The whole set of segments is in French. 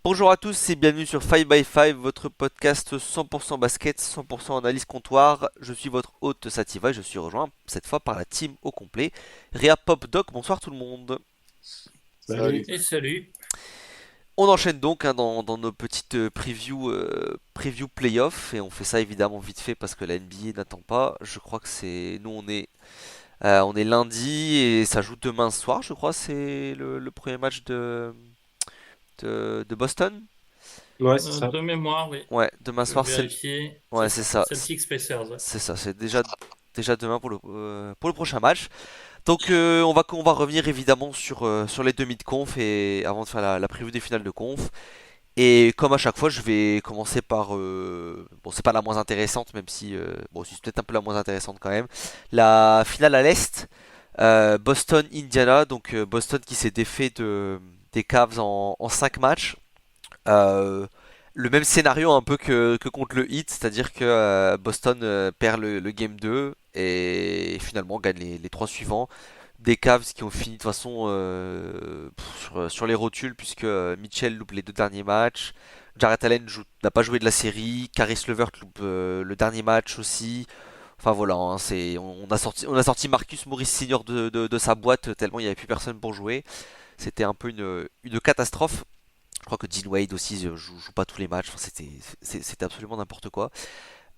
Bonjour à tous et bienvenue sur 5 by 5, votre podcast 100% basket, 100% analyse comptoir. Je suis votre hôte Sativa et je suis rejoint cette fois par la team au complet. Réa Pop Doc, bonsoir tout le monde. Salut. Et salut. On enchaîne donc dans nos petites preview playoff et on fait ça évidemment vite fait parce que la NBA n'attend pas. Je crois que c'est nous on est lundi et ça joue demain soir. Je crois c'est le premier match de Boston. Ouais, c'est ça. De mémoire, oui. Ouais, demain Je vais soir vérifier. ouais c'est ça. Celtics Pacers, ouais. C'est ça, c'est déjà demain pour le prochain match. Donc on va revenir évidemment sur les demi de conf et avant de faire la preview des finales de conf. Et comme à chaque fois, je vais commencer par bon, c'est pas la moins intéressante, même si bon, c'est peut-être un peu la moins intéressante quand même. La finale à l'est, Boston-Indiana. Donc Boston qui s'est défait des Cavs en 5 matchs. Euh, le même scénario un peu que contre le Heat, c'est-à-dire que Boston perd le game 2 et finalement gagne les 3 suivants. Des Cavs qui ont fini de toute façon sur les rotules puisque Mitchell loupe les deux derniers matchs. Jarrett Allen n'a pas joué de la série. Caris LeVert loupe le dernier match aussi. Enfin voilà, hein, on a sorti Marcus Morris Senior de sa boîte tellement il n'y avait plus personne pour jouer. C'était un peu une catastrophe. Je crois que Dean Wade aussi joue pas tous les matchs. Enfin, c'était absolument n'importe quoi.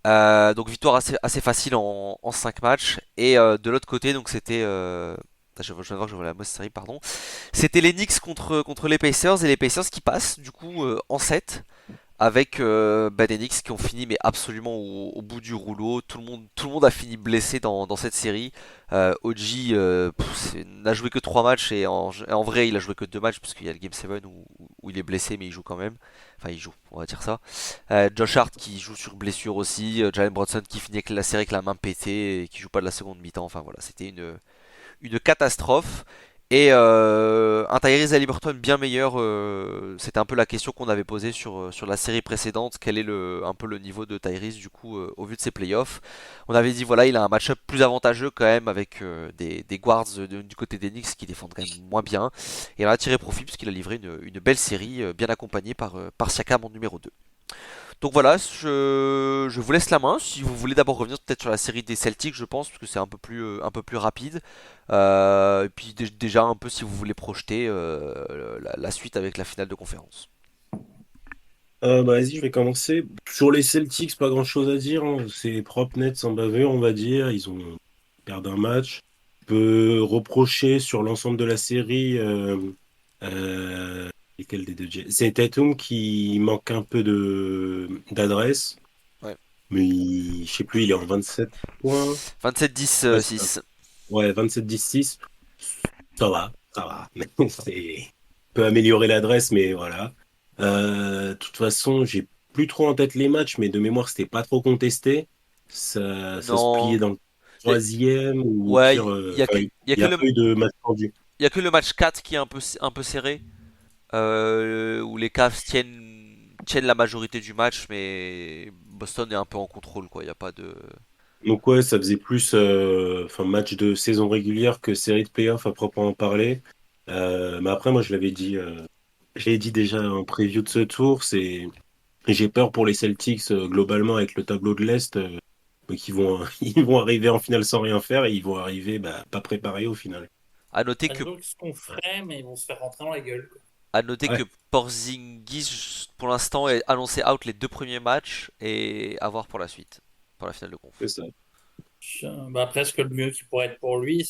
Donc victoire assez facile en 5 matchs. Et de l'autre côté, donc c'était... je viens de voir que je vois la mauvaise série, pardon. C'était les Knicks contre les Pacers. Et les Pacers qui passent du coup en 7 avec des Knicks qui ont fini mais absolument au bout du rouleau. Tout le monde a fini blessé dans cette série. OG n'a joué que 3 matchs et en vrai il a joué que 2 matchs parce qu'il y a le Game 7 où il est blessé mais il joue quand même. Enfin il joue, on va dire ça. Josh Hart qui joue sur blessure aussi. Jalen Brunson qui finit avec la série avec la main pétée et qui joue pas de la seconde mi-temps. Enfin voilà, c'était une catastrophe. Et un Tyrese Haliburton bien meilleur, c'était un peu la question qu'on avait posée sur la série précédente. Quel est un peu le niveau de Tyrese du coup au vu de ses playoffs? On avait dit voilà, il a un match-up plus avantageux quand même avec des guards du côté des Knicks qui défendent quand même moins bien. Et il en a tiré profit puisqu'il a livré une belle série bien accompagnée par Siakam en numéro 2. Donc voilà, je vous laisse la main. Si vous voulez d'abord revenir peut-être sur la série des Celtics, je pense, parce que c'est un peu plus rapide. Et puis déjà un peu si vous voulez projeter la suite avec la finale de conférence. Vas-y, je vais commencer. Sur les Celtics, pas grand-chose à dire, hein. C'est propre, net, sans bavure, on va dire. Ils ont perdu un match. On peut reprocher sur l'ensemble de la série. Lequel des deux? C'est Tatum qui manque un peu de d'adresse. Ouais. Mais je sais plus, il est en 27 points. 27-10, Ouais, c'est ça. 6. Ouais, 27-10-6. Ça va, ça va. Mais c'est peut améliorer l'adresse, mais voilà. De toute façon, j'ai plus trop en tête les matchs, mais de mémoire, c'était pas trop contesté. Ça se pliait Non. dans le Y a- troisième ou au ouais, pire, il y a que, il y a n'y que a le, pas eu de match tendu. y a que le match 4 qui est un peu serré, où les Cavs tiennent la majorité du match, mais Boston est un peu en contrôle, quoi. Il y a pas de. Donc ouais, ça faisait plus match de saison régulière que série de playoffs à proprement parler. Mais après, moi, je l'ai dit déjà en preview de ce tour, j'ai peur pour les Celtics globalement avec le tableau de l'Est, qui vont ils vont arriver en finale sans rien faire et ils vont arriver pas préparés au final. À noter À que ce qu'on ferait, mais ils vont se faire rentrer dans la gueule, quoi. À noter que Ouais, Porzingis, pour l'instant, est annoncé out les deux premiers matchs et à voir pour la suite, pour la finale de c'est conf. ça. Bah, presque le mieux qui pourrait être pour lui,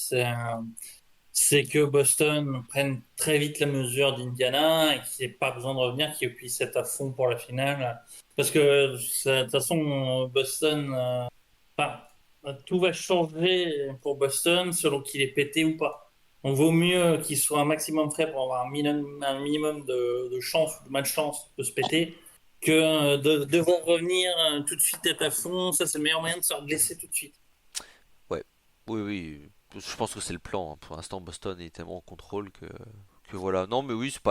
c'est que Boston prenne très vite la mesure d'Indiana et qu'il n'ait pas besoin de revenir, qu'il puisse être à fond pour la finale. Parce que de toute façon, Boston, enfin, tout va changer pour Boston selon qu'il est pété ou pas. On vaut mieux qu'il soit un maximum frais pour avoir un minimum de chance, de malchance de se péter, que de devoir revenir tout de suite être à fond. Ça, c'est le meilleur moyen de se blesser tout de suite. Ouais, oui, oui, je pense que c'est le plan, hein. Pour l'instant, Boston est tellement en contrôle que voilà. Non, mais oui, c'est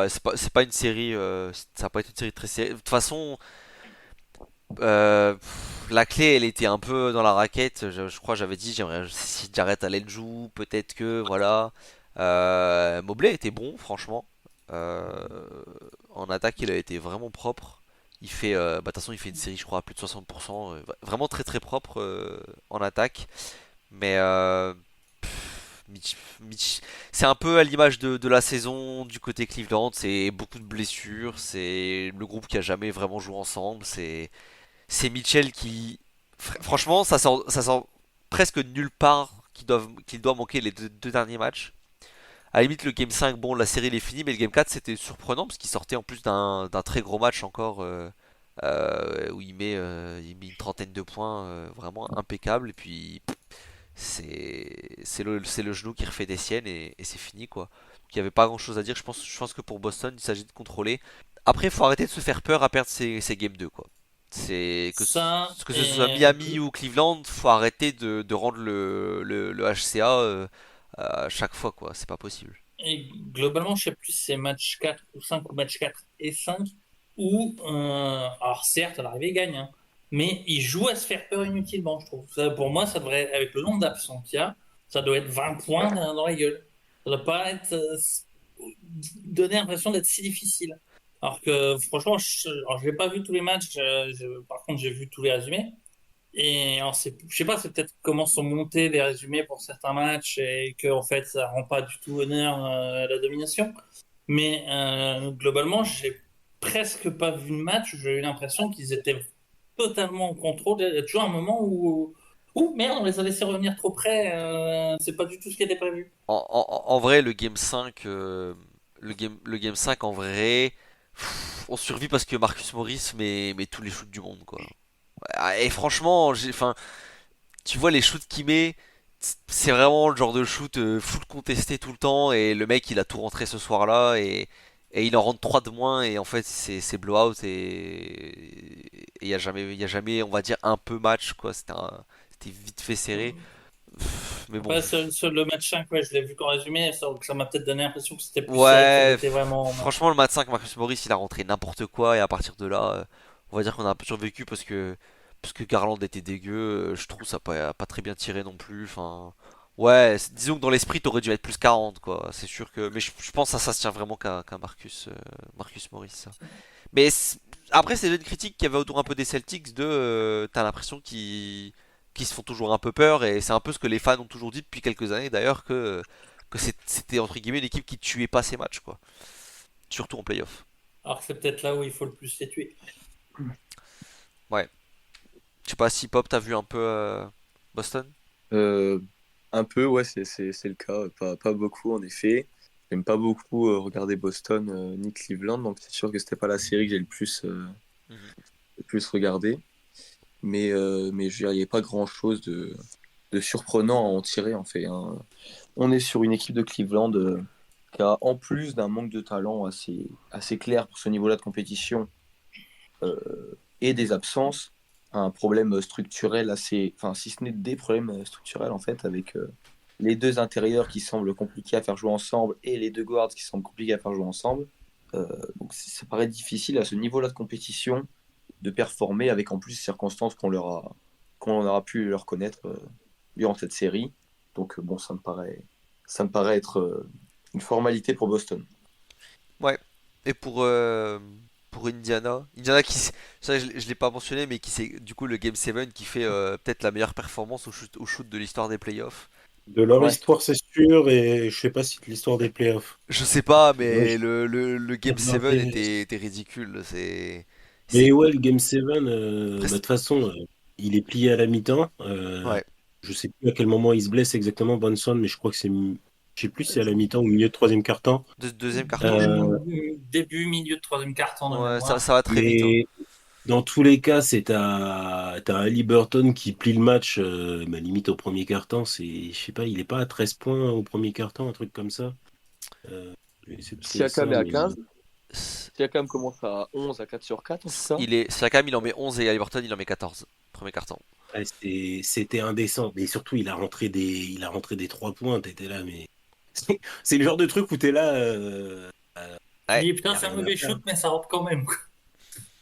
pas une série, ça n'a pas été une série très serrée. De toute façon, la clé, elle était un peu dans la raquette. Je crois, que j'avais dit, j'aimerais si Jarrett Allen joue, peut-être que voilà. Mobley était bon, franchement. Euh, En attaque, il a été vraiment propre. Il fait, de toute façon, il fait une série, je crois, à plus de 60%. Vraiment très très propre en attaque. Mais c'est un peu à l'image de la saison du côté Cleveland. C'est beaucoup de blessures. C'est le groupe qui a jamais vraiment joué ensemble. C'est Mitchell qui, franchement, ça sort presque nulle part qu'il doit manquer les deux derniers matchs. À la limite, le game 5, bon, la série elle est finie, mais le game 4 c'était surprenant parce qu'il sortait en plus d'un très gros match encore où il met une trentaine de points, vraiment impeccable. Et puis c'est le genou qui refait des siennes et c'est fini quoi. Donc, il n'y avait pas grand chose à dire. Je pense que pour Boston, il s'agit de contrôler. Après, il faut arrêter de se faire peur à perdre ses game 2 quoi. Ça, Que ce soit et Miami ou Cleveland, faut arrêter de rendre le HCA à chaque fois quoi. C'est pas possible. Et globalement, je sais plus si c'est match 4 ou 5 ou match 4 et 5 où, alors certes, à l'arrivée, il gagne, hein, mais il joue à se faire peur inutilement, je trouve. Ça, pour moi, ça devrait, avec le nombre d'absents qu'il y a, ça doit être 20 points dans la gueule. Ça doit pas être, donner l'impression d'être si difficile. Alors que franchement, alors, j'ai pas vu tous les matchs, par contre, j'ai vu tous les résumés. Et alors, je sais pas, c'est peut-être comment sont montés les résumés pour certains matchs et que en fait ça rend pas du tout honneur à la domination. Mais globalement, j'ai presque pas vu de match. J'ai eu l'impression qu'ils étaient totalement en contrôle. Il y a toujours un moment où merde, on les a laissés revenir trop près. C'est pas du tout ce qui était prévu. En vrai, le game 5, le game 5 en vrai, on survit parce que Marcus Morris met tous les shoots du monde quoi. Et franchement, enfin, tu vois les shoots qu'il met, c'est vraiment le genre de shoot full contesté tout le temps et le mec il a tout rentré ce soir-là et il en rentre 3 de moins et en fait c'est blowout et il y a jamais on va dire un peu match quoi, c'était vite fait serré. Mais bon, Après, le match 5, ouais, je l'ai vu qu'en résumé, ça m'a peut-être donné l'impression que c'était plus serré que ça ouais, l'était vraiment en match. franchement le match 5 Marcus Morris il a rentré n'importe quoi et à partir de là on va dire qu'on a un peu survécu parce que Garland était dégueu, je trouve ça pas très bien tiré non plus. Enfin, ouais, disons que dans l'esprit, t'aurais dû être plus 40, quoi. C'est sûr que. Mais je pense que ça se tient vraiment qu'à Marcus Morris, ça. Mais après, c'est une critique qu'il y avait autour un peu des Celtics de. T'as l'impression qu'ils se font toujours un peu peur, et c'est un peu ce que les fans ont toujours dit depuis quelques années d'ailleurs, que c'était entre guillemets une équipe qui tuait pas ses matchs, quoi. Surtout en playoff. Alors que c'est peut-être là où il faut le plus les tuer. Ouais. Je sais pas si Pop, t'as vu un peu Boston? Euh, un peu, ouais, c'est le cas. Pas beaucoup, en effet. J'aime pas beaucoup regarder Boston ni Cleveland, donc c'est sûr que c'était pas la série que j'ai Mhm. le plus regardé. Mais je veux dire, il n'y a pas grand-chose de surprenant à en tirer, en fait, hein. On est sur une équipe de Cleveland qui a, en plus d'un manque de talent assez clair pour ce niveau-là de compétition, et des absences, un problème structurel assez, enfin, si ce n'est des problèmes structurels en fait, avec les deux intérieurs qui semblent compliqués à faire jouer ensemble et les deux guards qui semblent compliqués à faire jouer ensemble. Donc ça paraît difficile à ce niveau-là de compétition de performer avec en plus les circonstances qu'on aura pu leur connaître durant cette série. Donc bon, ça me paraît être une formalité pour Boston. Ouais. Et pour Indiana ça je l'ai pas mentionné, mais qui c'est du coup le Game 7 qui fait peut-être la meilleure performance au shoot de l'histoire des playoffs. De leur Ouais, histoire, c'est sûr, et je sais pas si de l'histoire des playoffs. Je sais pas, Ouais, mais le ça Game 7 m'intéresse. était ridicule. C'est Mais ouais, le Game 7, bah, de presque. toute façon, il est plié à la mi-temps. Ouais. Je sais plus à quel moment il se blesse exactement, Bonson, mais je crois que je sais plus si c'est à la mi-temps ou au milieu de troisième quart-temps. Deuxième carton, je crois. Euh, Début, milieu de troisième quart-temps de Ouais, mémoire. ça va très vite, hein. mais dans tous les cas, t'as Haliburton qui plie le match, bah, limite au premier quart-temps. Je sais pas, il est pas à 13 points au premier quart-temps, un truc comme ça. Je vais essayer de trouver ça, Siakam est à mais 15. Siakam commence à 11 à 4 sur 4, c'est ça? Siakam, il en met 11 et Haliburton, il en met 14. Premier carton. ouais, c'était indécent. Mais surtout, il a rentré des 3 points. T'étais là, mais c'est le genre de truc où t'es là, Tu Ouais. dis, il putain, y a c'est un rien à mauvais faire. shoot, mais ça rentre quand même, quoi.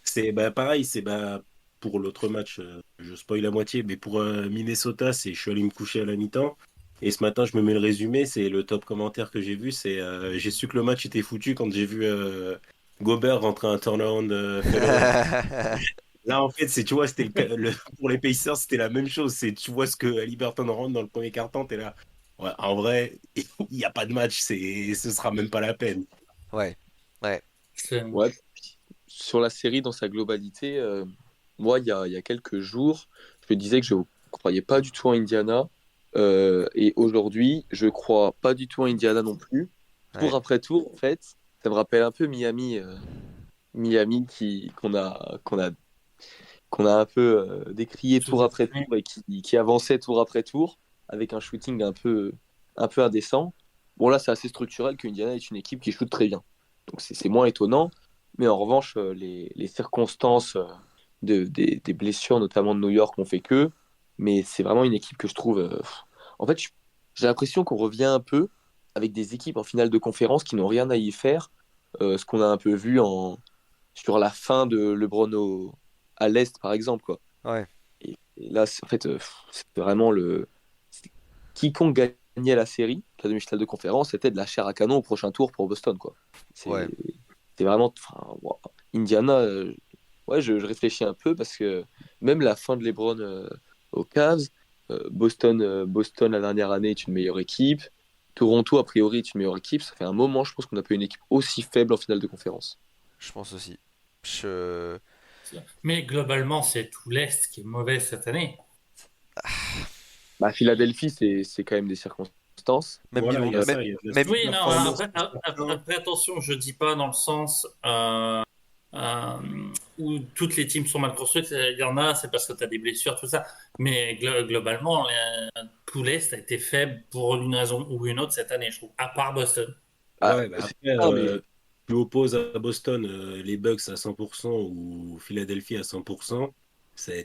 C'est bah, pareil, c'est bah, pour l'autre match, je spoil la moitié, mais pour Minnesota, je suis allé me coucher à la mi-temps. Et ce matin, je me mets le résumé, c'est le top commentaire que j'ai vu, j'ai su que le match était foutu quand j'ai vu Gobert rentrait un turnaround fadeaway. Là, en fait, tu vois, pour les Pacers, c'était la même chose. Tu vois ce que Haliburton rentre dans le premier quart-temps, t'es là. Ouais, en vrai, il n'y a pas de match, ce sera même pas la peine. Ouais, ouais, C'est- Ouais, sur la série dans sa globalité, moi, il y a quelques jours, je me disais que je ne croyais pas du tout en Indiana. Et aujourd'hui, je crois pas du tout en Indiana non plus. ouais. Tour après tour, en fait, ça me rappelle un peu Miami, Miami qu'on a un peu décrié tour après sous-estimé. tour et qui avançait tour après tour avec un shooting un peu indécent. Bon, là, c'est assez structurel que Indiana est une équipe qui shoot très bien. Donc, c'est moins étonnant. Mais en revanche, les circonstances des blessures, notamment de New York, ont fait que. Mais c'est vraiment une équipe que je trouve. En fait, j'ai l'impression qu'on revient un peu avec des équipes en finale de conférence qui n'ont rien à y faire. Ce qu'on a un peu vu sur la fin de LeBron à l'Est, par exemple, quoi. Ouais. Et là, en fait, c'est vraiment quiconque gagnait la série, la demi-finale de conférence, c'était de la chair à canon au prochain tour pour Boston, quoi. Ouais. C'est vraiment. Enfin, wow. Indiana, ouais, je réfléchis un peu parce que même la fin de LeBron aux Cavs, Boston, la dernière année, est une meilleure équipe. Toronto, a priori, est une meilleure équipe. Ça fait un moment, je pense qu'on n'a pas une équipe aussi faible en finale de conférence. Je pense aussi. Je... Mais globalement, c'est tout l'Est qui est mauvais cette année. Bah, Philadelphie, c'est quand même des circonstances. Même, Voilà, il y a même, ça, il y a de la même, Oui, non, performance. après, attention, je dis pas dans le sens euh, où toutes les teams sont mal construites. Il y en a, c'est parce que tu as des blessures, tout ça. Mais globalement, tout l'Est a été faible pour une raison ou une autre cette année, je trouve, à part Boston. Ah, Ouais, bah après, non, mais tu opposes à Boston les Bucks à 100% ou Philadelphie à 100%,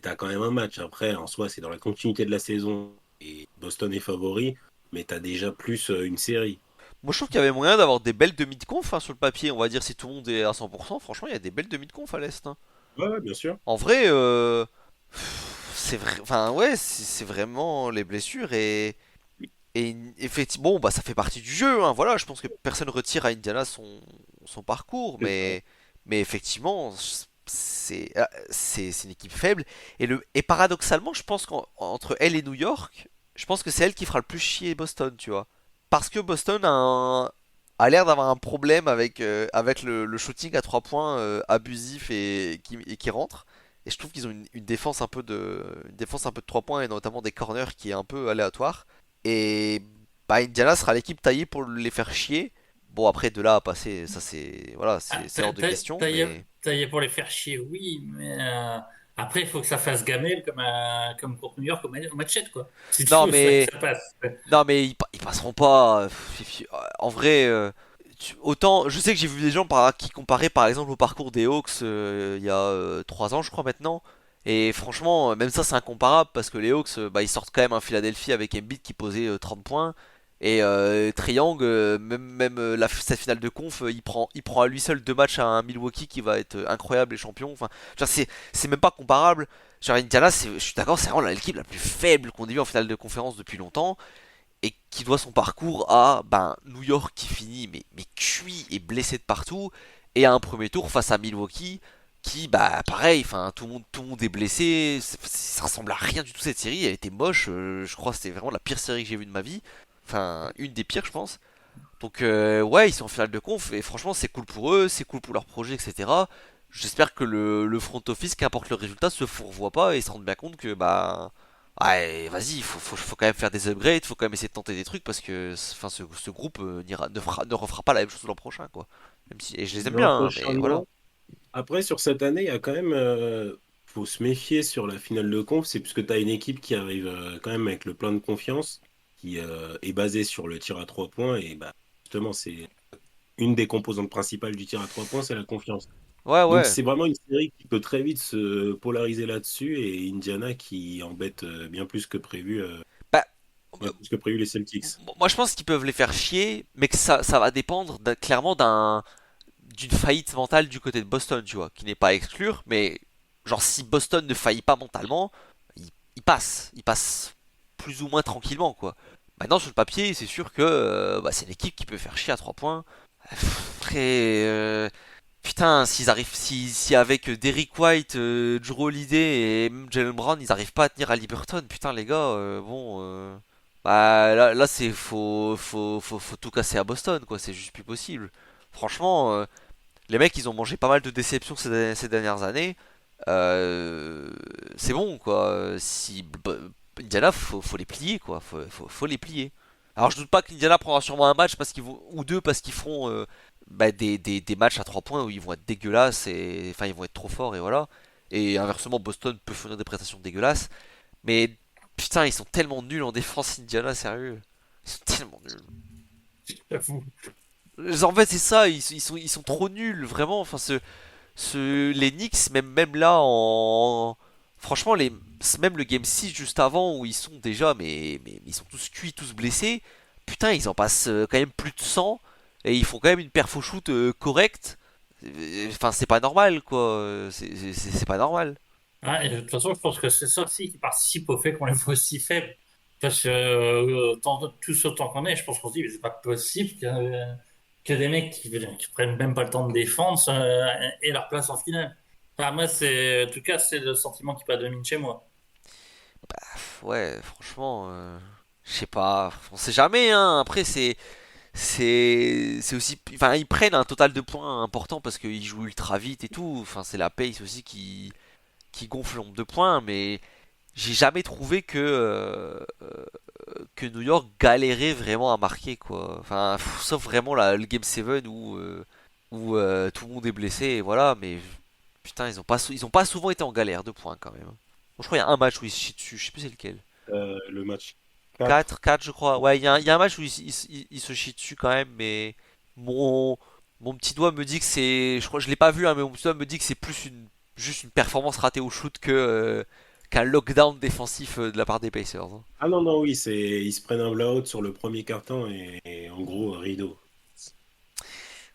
t'as quand même un match. Après, en soi, c'est dans la continuité de la saison et Boston est favori, mais t'as déjà plus une série. moi je trouve qu'il y avait moyen d'avoir des belles demi de conf hein, sur le papier. On va dire si tout le monde est à 100%. Franchement, il y a des belles demi de conf à l'Est, hein. Ouais, ouais, bien sûr. En vrai, c'est vrai. Enfin, ouais, c'est vraiment les blessures et effectivement, bon, bah ça fait partie du jeu, hein. Voilà, je pense que personne retire à Indiana son parcours, C'est ça. mais effectivement, c'est une équipe faible. Et paradoxalement, je pense qu'entre elle et New York, je pense que c'est elle qui fera le plus chier Boston, tu vois. Parce que Boston a l'air d'avoir un problème avec le shooting à 3 points abusif et qui rentre. Et je trouve qu'ils ont une défense un peu de 3 points et notamment des corners qui est un peu aléatoire. Et bah, Indiana sera l'équipe taillée pour les faire chier. Bon, après, de là à passer, ça c'est voilà, Ah, c'est hors de question, taillé, mais taillé pour les faire chier, oui, mais après, il faut que ça fasse gamelle comme contre New York au match quoi. Si tu non, veux que mais ça passe. non, mais ils passeront pas. En vrai, autant, je sais que j'ai vu des gens qui comparaient par exemple au parcours des Hawks il y a 3 ans, je crois maintenant. Et franchement, même ça c'est incomparable parce que les Hawks, bah, ils sortent quand même un Philadelphie avec Embiid qui posait 30 points. Et Trae Young, même cette finale de conf, il prend à lui seul 2 matchs à un Milwaukee qui va être incroyable et champion. Enfin, genre, c'est même pas comparable. Genre Indiana, je suis d'accord, c'est vraiment l'équipe la plus faible qu'on ait vue en finale de conférence depuis longtemps et qui doit son parcours à ben, New York qui finit mais cuit et blessé de partout et à un premier tour face à Milwaukee qui bah pareil, enfin tout le monde est blessé, ça ressemble à rien du tout cette série, elle était moche, je crois que c'était vraiment la pire série que j'ai vue de ma vie, enfin une des pires je pense. Donc ouais, ils sont en finale de conf et franchement c'est cool pour eux, c'est cool pour leur projet, etc. J'espère que le front office, qu'importe le résultat, se fourvoie pas et se rende bien compte que bah ouais, vas-y, faut quand même faire des upgrades, faut quand même essayer de tenter des trucs parce que enfin, ce groupe ne refera pas la même chose l'an prochain quoi. Même si, et je les aime L'an bien, hein, prochain, mais voilà. non. Après, sur cette année, il y a quand même. Faut se méfier sur la finale de conf, c'est puisque tu as une équipe qui arrive quand même avec le plein de confiance, qui est basée sur le tir à 3 points, et bah, justement, c'est une des composantes principales du tir à 3 points, c'est la confiance. Ouais, Donc ouais. c'est vraiment une série qui peut très vite se polariser là-dessus, et Indiana qui embête Bah, bien plus que prévu les Celtics. moi je pense qu'ils peuvent les faire chier, mais que ça va dépendre clairement d'une faillite mentale du côté de Boston, tu vois, qui n'est pas à exclure, mais genre si Boston ne faillit pas mentalement, il passe plus ou moins tranquillement, quoi. Maintenant, sur le papier, c'est sûr que bah, c'est l'équipe qui peut faire chier à 3 points. Après, putain, si avec Derrick White, Drew Holiday et même Jalen Brown, ils arrivent pas à tenir à Liberton, putain les gars, bah là c'est faut tout casser à Boston quoi, c'est juste plus possible. Franchement, les mecs ils ont mangé pas mal de déceptions ces dernières années. C'est bon quoi. Si Indiana faut les plier quoi, faut les plier. Alors je doute pas qu'Indiana prendra sûrement un match parce qu'ils vont ou deux parce qu'ils feront des matchs à 3 points où ils vont être dégueulasses et enfin ils vont être trop forts et voilà. Et inversement Boston peut fournir des prestations dégueulasses. Mais putain ils sont tellement nuls en défense Indiana sérieux. Ils sont tellement nuls. J'avoue. En fait c'est ça, ils sont trop nuls vraiment. Enfin les Knicks même là en franchement même le game 6 juste avant où ils sont déjà mais ils sont tous cuits, tous blessés. Putain ils en passent quand même plus de 100 et ils font quand même une perf au shoot correcte. Enfin c'est pas normal quoi, c'est pas normal. Ah, et de toute façon, je pense que c'est ça aussi qui participe au fait qu'on les voit aussi faibles. Parce que tous autant qu'on est, je pense qu'on se dit, mais c'est pas possible que des mecs qui prennent même pas le temps de défendre aient leur place en finale. Enfin, moi, en tout cas, c'est le sentiment qui prédomine chez moi. Ouais franchement je sais pas, on sait jamais hein. Après c'est aussi enfin ils prennent un total de points important parce qu'ils jouent ultra vite et tout. Enfin c'est la pace aussi qui gonfle le nombre de points mais j'ai jamais trouvé que New York galérait vraiment à marquer quoi. Enfin, sauf vraiment le Game 7 où tout le monde est blessé et voilà. Mais putain, ils ont pas souvent été en galère de points quand même. Bon, je crois qu'il y a un match où ils se chient dessus, je sais plus c'est lequel. Le match 4. 4 je crois. Ouais, il y a un match où ils se chient dessus quand même, mais mon, mon petit doigt me dit que c'est. Je crois je l'ai pas vu, hein, mais mon petit doigt me dit que c'est plus juste une performance ratée au shoot qu'un lockdown défensif de la part des Pacers, hein. Ah non, non, oui, ils se prennent un blowout sur le premier carton et en gros, rideau.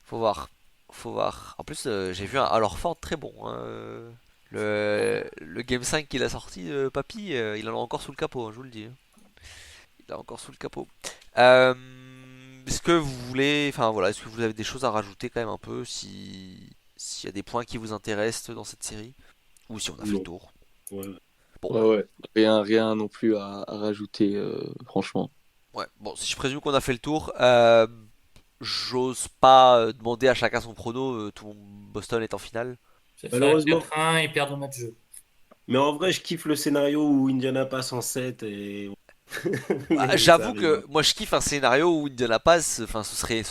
Faut voir. Faut voir. En plus, j'ai vu un alors Ford très bon, hein. Le Game 5 qu'il a sorti, Papy, il en a encore sous le capot, hein, je vous le dis, hein. Il a encore sous le capot. Euh, Est-ce que vous voulez. Enfin voilà, est-ce que vous avez des choses à rajouter quand même un peu s'il y a des points qui vous intéressent dans cette série? Ou si on a fait le Non. tour. Ouais. Bon, Ouais, bah, ouais. Rien non plus à rajouter, franchement. ouais. Bon, si je présume qu'on a fait le tour, j'ose pas demander à chacun son prono. Tout le monde, Boston est en finale. C'est ça, Malheureusement. 4-1 et perdre le match jeu. Mais en vrai, je kiffe le scénario où Indiana passe en 7 et. Bah, Mais ça j'avoue arrive. que moi je kiffe un scénario où Indiana passe, enfin ce serait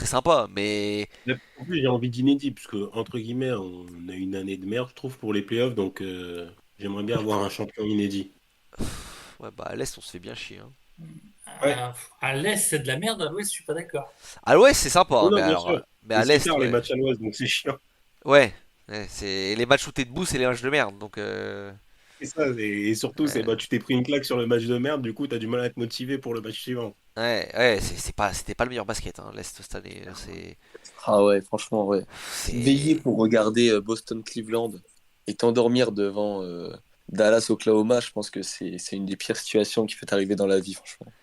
sympa, mais Mais en plus, j'ai envie d'inédit, parce que, entre guillemets, on a une année de merde, je trouve, pour les playoffs, donc j'aimerais bien avoir un champion inédit. ouais bah à l'Est on se fait bien chier, hein. Ouais. À l'Est, c'est de la merde, à l'Ouest, je suis pas d'accord. À l'Ouest c'est sympa, Non, hein, non, bien sûr. mais Mais à c'est l'Est tard les ouais. matchs à l'Ouest, donc c'est chiant. Ouais, ouais, c'est les matchs où t'es debout, c'est les matchs de merde, donc C'est ça, et surtout, c'est ouais, bah, tu t'es pris une claque sur le match de merde, du coup, t'as du mal à être motivé pour le match suivant. ouais, c'était pas le meilleur basket, hein, l'Est cette année, Ah ouais, franchement, ouais. Veiller c'est pour regarder Boston-Cleveland et t'endormir devant Dallas-Oklahoma, je pense que c'est une des pires situations qui peut arriver dans la vie, franchement.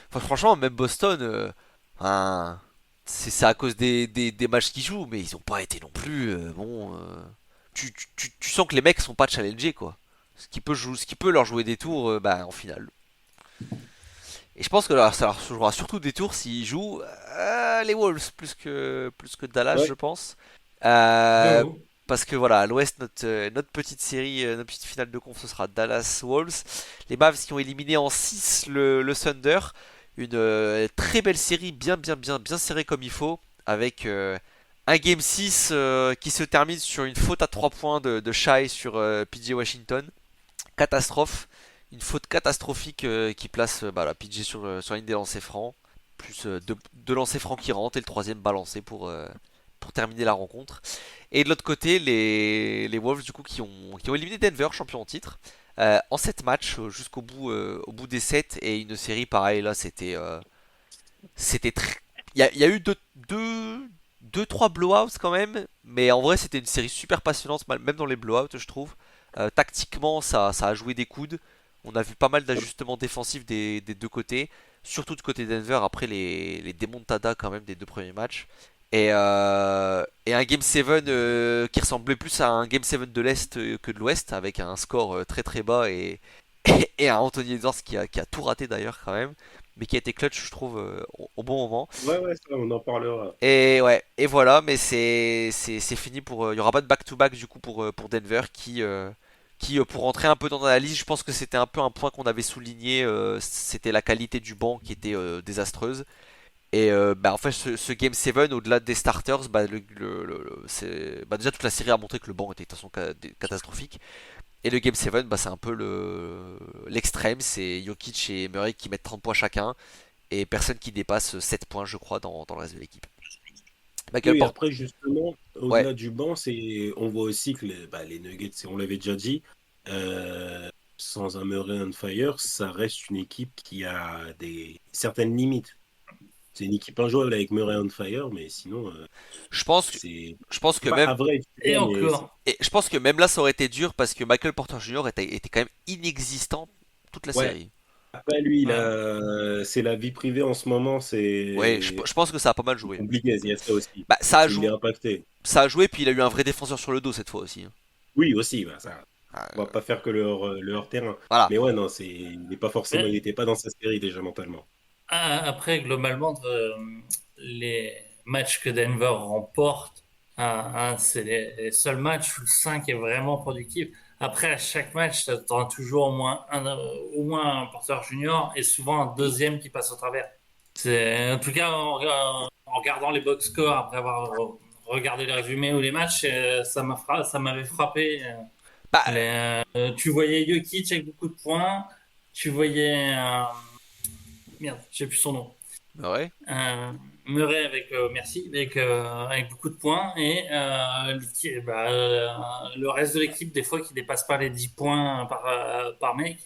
enfin, franchement même Boston, enfin, c'est à cause des matchs qu'ils jouent, mais ils ont pas été non plus bon. Tu sens que les mecs sont pas challengés quoi. Ce qui peut leur jouer des tours bah, en finale. Et je pense que ça leur jouera surtout des tours s'ils jouent les Wolves plus que Dallas, Ouais. je pense. Euh, J'avoue. Parce que voilà, à l'Ouest, notre petite série, notre petite finale de conf, ce sera Dallas Wolves. Les Mavs qui ont éliminé en 6 le Thunder. Une très belle série, bien serrée comme il faut. Avec un Game 6 qui se termine sur une faute à 3 points de Shai sur PJ Washington. Catastrophe. Une faute catastrophique qui place bah, la PJ sur la ligne des lancers francs. Plus deux lancers francs qui rentrent et le troisième balancé pour terminer la rencontre. Et de l'autre côté, les Wolves du coup qui ont éliminé Denver, champion en titre, en 7 matchs au bout des 7 et une série pareille là, c'était très. Il y a eu deux, trois blowouts quand même, mais en vrai c'était une série super passionnante, même dans les blowouts je trouve. Tactiquement ça a joué des coudes. On a vu pas mal d'ajustements défensifs des deux côtés, surtout du côté Denver après les démontadas quand même des deux premiers matchs. Et un Game 7 qui ressemblait plus à un Game 7 de l'Est que de l'Ouest, avec un score très très bas et un Anthony Edwards qui a tout raté d'ailleurs quand même, mais qui a été clutch je trouve au bon moment. Ouais, ouais, ça, on en parlera. Et ouais, et voilà, mais c'est fini pour. Il y aura pas de back-to-back du coup pour Denver pour rentrer un peu dans l'analyse, je pense que c'était un peu un point qu'on avait souligné, c'était la qualité du banc qui était désastreuse. Et bah, en fait, ce Game 7, au-delà des starters, bah, déjà toute la série a montré que le banc était de toute façon catastrophique. Et le Game 7, bah, c'est un peu l'extrême, c'est Jokic et Murray qui mettent 30 points chacun, et personne qui dépasse 7 points, je crois, dans le reste de l'équipe. Michael Oui, Porter. après, justement, Ouais, au-delà du banc, on voit aussi que les Nuggets, on l'avait déjà dit, euh, sans un Murray on fire, ça reste une équipe qui a certaines limites. C'est une équipe injouable avec Murray on fire, mais sinon, je pense que, c'est je pense c'est que pas même, average, tu Et vois, mais encore. et je pense que même là, ça aurait été dur parce que Michael Porter Jr. était quand même inexistant toute la ouais. série. Après, lui, Ouais. c'est la vie privée en ce moment, Ouais, c'est je pense que ça a pas mal c'est joué. compliqué, il y a ça aussi. Bah, Il est impacté. ça a joué, puis il a eu un vrai défenseur sur le dos cette fois aussi, hein. Oui, aussi, bah, ça, on va Euh, pas faire que le hors-terrain. voilà. Mais ouais, non, il n'est pas forcément, il Mais, n'était pas dans sa série déjà mentalement. après, globalement, les matchs que Denver remporte, c'est les seuls matchs où le 5 est vraiment productif. Après, à chaque match, tu as toujours au moins un porteur junior et souvent un deuxième qui passe au travers. En tout cas, en regardant les box scores, après avoir regardé les résumés ou les matchs, ça m'avait frappé. Bah, Tu voyais Jokic avec beaucoup de points, tu voyais, merde, j'ai plus son nom. ouais. Euh, Murray avec avec beaucoup de points et le reste de l'équipe des fois qui dépasse pas les 10 points par mec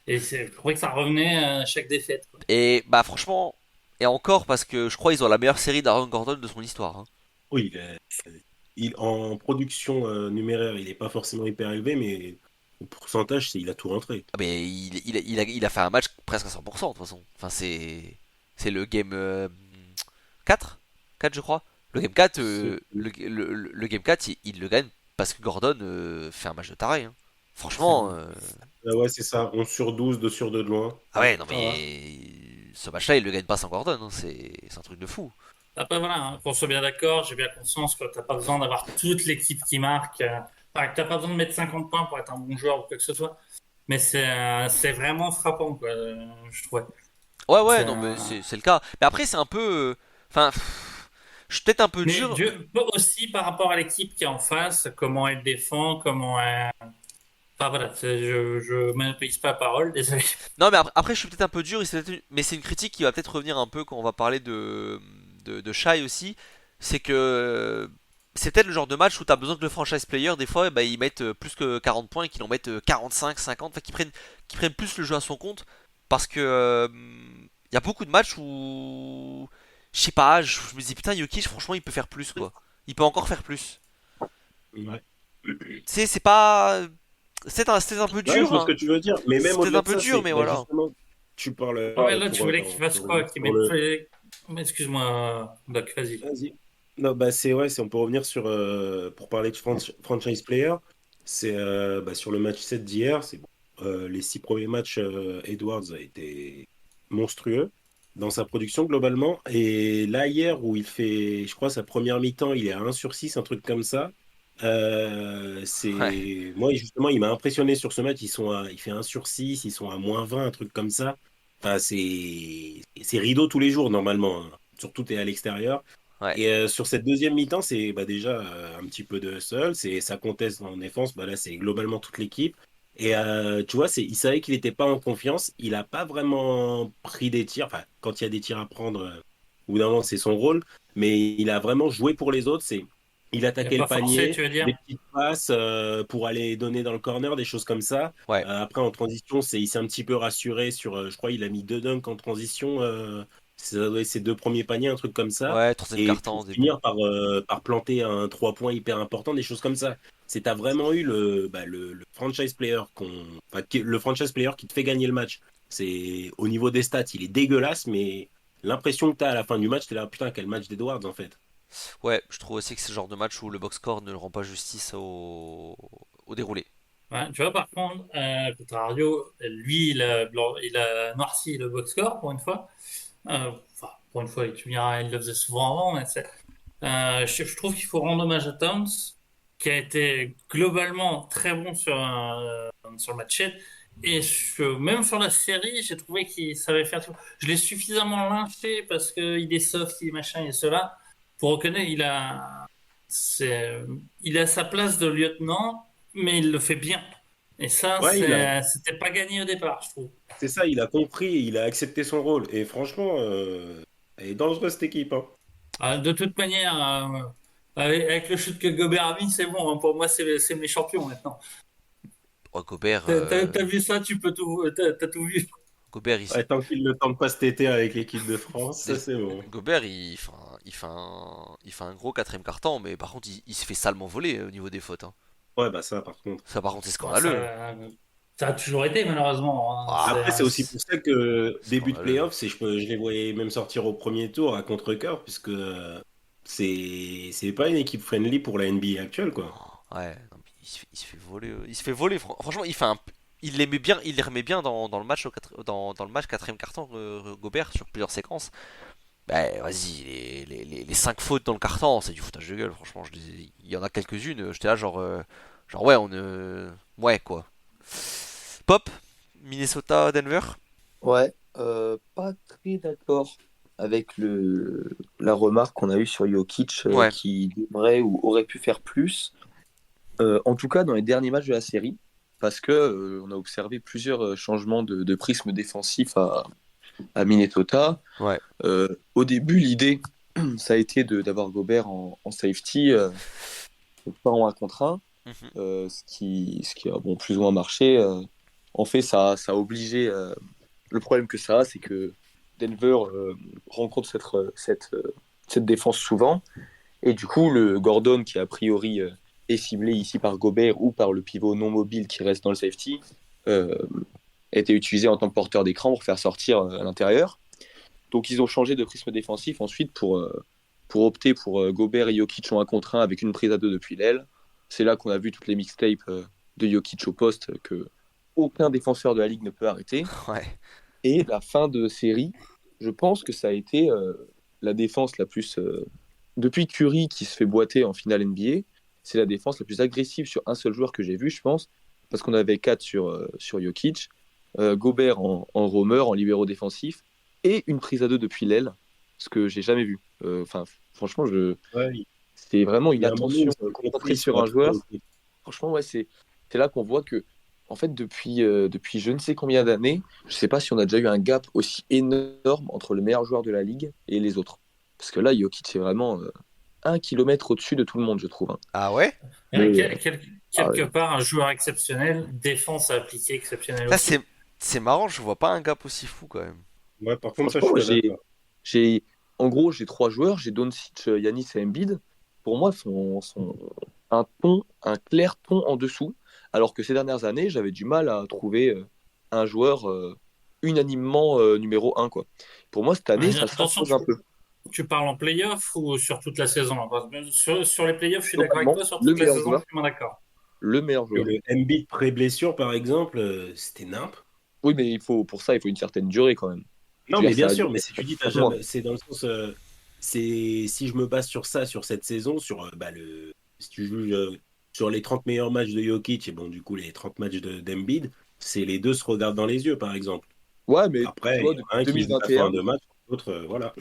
et je trouvais que ça revenait à chaque défaite quoi. Et bah franchement, et encore parce que je crois qu'ils ont la meilleure série d'Aaron Gordon de son histoire, hein. Oui, en production numéraire, il n'est pas forcément hyper élevé, mais au pourcentage, il a tout rentré. Ah, mais il a fait un match presque à 100% de toute façon. Enfin, c'est le game 4 4 je crois. Le game 4, le game 4 il le gagne parce que Gordon fait un match de taré, hein. Franchement, Ah ouais, c'est ça, 11 sur 12, 2 sur 2 de loin. ah ouais, non Ça va. mais ce match-là, il le gagne pas sans Gordon, hein. C'est un truc de fou. Après voilà, hein, qu'on soit bien d'accord, j'ai bien conscience que t'as pas besoin d'avoir toute l'équipe qui marque, enfin, que t'as pas besoin de mettre 50 points pour être un bon joueur ou quoi que ce soit, mais c'est vraiment frappant quoi, je trouvais. Ouais, ouais, C'est, non, mais c'est le cas. Mais après, c'est un peu. Enfin, je suis peut-être un peu Mais dur. aussi par rapport à l'équipe qui est en face, comment elle défend, comment elle... Enfin voilà, je monopolise pas la parole, désolé. Non, mais après, je suis peut-être un peu dur, mais c'est une critique qui va peut-être revenir un peu quand on va parler de Shai aussi. C'est que c'est peut-être le genre de match où tu as besoin que le franchise player, des fois, bah, ils mettent plus que 40 points et qu'ils en mettent 45, 50, enfin, qu'ils prennent plus le jeu à son compte. Parce que il y a beaucoup de matchs où, je sais pas, je me dis putain, Jokic, franchement, il peut faire plus, quoi. Il peut encore faire plus. Ouais. Tu sais, c'est pas. C'est un peu Ouais, je dur, vois ce que hein. tu veux dire. Mais même C'est peut-être au-delà un de peu ça, dur, c'est mais bah, voilà. justement, tu parles Ouais, là, tu pour, voulais qu'il pardon, fasse quoi? Qu'il pour mette... le. Excuse-moi, Doc, vas-y. Vas-y. Non, bah c'est ouais, on peut revenir sur pour parler de franchise player. C'est sur le match 7 d'hier. C'est bon. Les 6 premiers matchs, Edwards a été monstrueux dans sa production globalement. Et là, hier, où il fait, je crois, sa première mi-temps, il est à 1 sur 6 un truc comme ça. Ouais. Moi, justement, il m'a impressionné sur ce match. Il fait 1 sur 6 ils sont à -20 un truc comme ça. Enfin, c'est rideau tous les jours, normalement, hein. Surtout, tu es à l'extérieur. Ouais. Et sur cette deuxième mi-temps, c'est déjà un petit peu de hustle, ça conteste en défense, là c'est globalement toute l'équipe. Et tu vois, il savait qu'il n'était pas en confiance, il n'a pas vraiment pris des tirs, enfin quand il y a des tirs à prendre, au bout d'un moment c'est son rôle, mais il a vraiment joué pour les autres, il Il a attaquait le pas forcé, panier, tu veux dire? des petites passes pour aller donner dans le corner, des choses comme ça. Ouais. Après en transition, il s'est un petit peu rassuré sur, je crois il a mis 2 dunks en transition, ça doit être ses 2 premiers paniers, un truc comme ça. Ouais, troisième Et carton pour au début. finir par planter un 3 points hyper important, des choses comme ça. T'as vraiment eu le franchise player le franchise player qui te fait gagner le match. C'est au niveau des stats, il est dégueulasse, mais l'impression que t'as à la fin du match, t'es là, putain, quel match d'Edwards en fait. Ouais, je trouve aussi que c'est le genre de match où le box score ne rend pas justice au déroulé. Ouais, tu vois, par contre, Contrario, lui, il a noirci le box score pour une fois. Enfin, pour une fois, tu me diras, il le faisait souvent avant, mais je trouve qu'il faut rendre hommage à Towns, qui a été globalement très bon sur le match. Et même sur la série, j'ai trouvé qu'il savait faire tout. Je l'ai suffisamment lynché parce qu'il est soft, il est machin et cela, pour reconnaître c'est, il a sa place de lieutenant, mais il le fait bien. Et ça, Ouais, c'était pas gagné au départ, je trouve. c'est ça, il a compris, il a accepté son rôle. Et franchement, elle est dangereuse cette équipe, hein. De toute manière, avec le shoot que Gobert a mis, c'est bon, hein. Pour moi, c'est mes champions maintenant. Oh, Gobert, T'as vu ça, tu peux tout, t'as tout vu. Gobert, Ouais, tant qu'il ne tente pas cet été avec l'équipe de France, ça déjà- c'est bon. Gobert, il fait un gros quatrième carton, mais par contre, il se fait salement voler au niveau des fautes, hein. Ouais, bah ça par contre. Ça, par contre, c'est Bon, scandaleux. ça a toujours été, malheureusement, hein. Ah, Après, c'est aussi pour ça que début de scandaleux. playoff, je les voyais même sortir au premier tour à contre-cœur, puisque c'est pas une équipe friendly pour la NBA actuelle, quoi. Ouais, non, mais il se fait voler. Il se fait voler. Franchement, il les remet bien dans le match dans le match quatrième carton, Gobert sur plusieurs séquences. Bah, vas-y, les 5 fautes dans le carton, c'est du foutage de gueule. Franchement, il y en a quelques-unes. J'étais là genre ouais, ouais quoi. Pop, Minnesota, Denver. Ouais, pas très d'accord avec la remarque qu'on a eue sur Jokic Ouais, qui devrait ou aurait pu faire plus. En tout cas, dans les derniers matchs de la série, parce que on a observé plusieurs changements de prisme défensif à Minnesota. ouais. Au début, l'idée, ça a été d'avoir Gobert en safety, pas en 1 contre 1, Mhm. ce qui a bon, plus ou moins marché. En fait, ça a obligé. Le problème que ça a, c'est que Denver rencontre cette défense souvent. Et du coup, le Gordon, qui a priori est ciblé ici par Gobert ou par le pivot non mobile qui reste dans le safety, euh, a été utilisé en tant que porteur d'écran pour faire sortir à l'intérieur. Donc ils ont changé de prisme défensif ensuite pour opter pour Gobert et Jokic en 1 contre 1 avec une prise à 2 depuis l'aile. C'est là qu'on a vu toutes les mixtapes de Jokic au poste que aucun défenseur de la ligue ne peut arrêter. Ouais. Et la fin de série, je pense que ça a été la défense la plus... depuis Curry qui se fait boiter en finale NBA, c'est la défense la plus agressive sur un seul joueur que j'ai vu, je pense, parce qu'on avait 4 sur Jokic, Gobert en roamer, en libéraux défensif, et une prise à 2 depuis l'aile, ce que j'ai jamais vu. Enfin, franchement, Ouais, c'est vraiment il une y a un moment où attention c'est concentrée compris sur sur la un joueur. totalité. Franchement, ouais, c'est là qu'on voit que, en fait, depuis je ne sais combien d'années, je ne sais pas si on a déjà eu un gap aussi énorme entre le meilleur joueur de la ligue et les autres. Parce que là, Jokic est vraiment 1 kilomètre au-dessus de tout le monde, je trouve, hein. Ah ouais? Mais, ah Quelque ouais. part, un joueur exceptionnel, défense à appliquer exceptionnelle Ça, aussi. c'est marrant, je vois pas un gap aussi fou quand même. Ouais, par contre, ça, je Franchement, suis moi, pas d'accord. j'ai, en gros, j'ai 3 joueurs, j'ai Doncic, Giannis et Embiid. Pour moi, sont un clair ton en dessous. Alors que ces dernières années, j'avais du mal à trouver un joueur unanimement numéro 1, quoi. Pour moi, cette année, ça Attention, s'impose un peu. tu parles en playoff ou sur toute la saison, hein? Parce que sur les playoffs, je suis d'accord avec Globalement, toi. Sur le toute la meilleur saison, je joueur, suis moins d'accord. le meilleur Que joueur. le Embiid pré-blessure, par exemple, c'était nimp. Oui, mais pour ça, il faut une certaine durée quand même. Je Non, veux mais dire, ça bien a sûr, duré mais si tu dis, t'as 4 mois. jamais, c'est dans le sens, c'est si je me base sur ça, sur cette saison, sur si tu juges sur les 30 meilleurs matchs de Jokic et bon, du coup, les 30 matchs d'Embiid, c'est les deux se regardent dans les yeux, par exemple. Ouais, mais tu Après, il vois, y en a un qui joue 82 matchs, l'autre, voilà.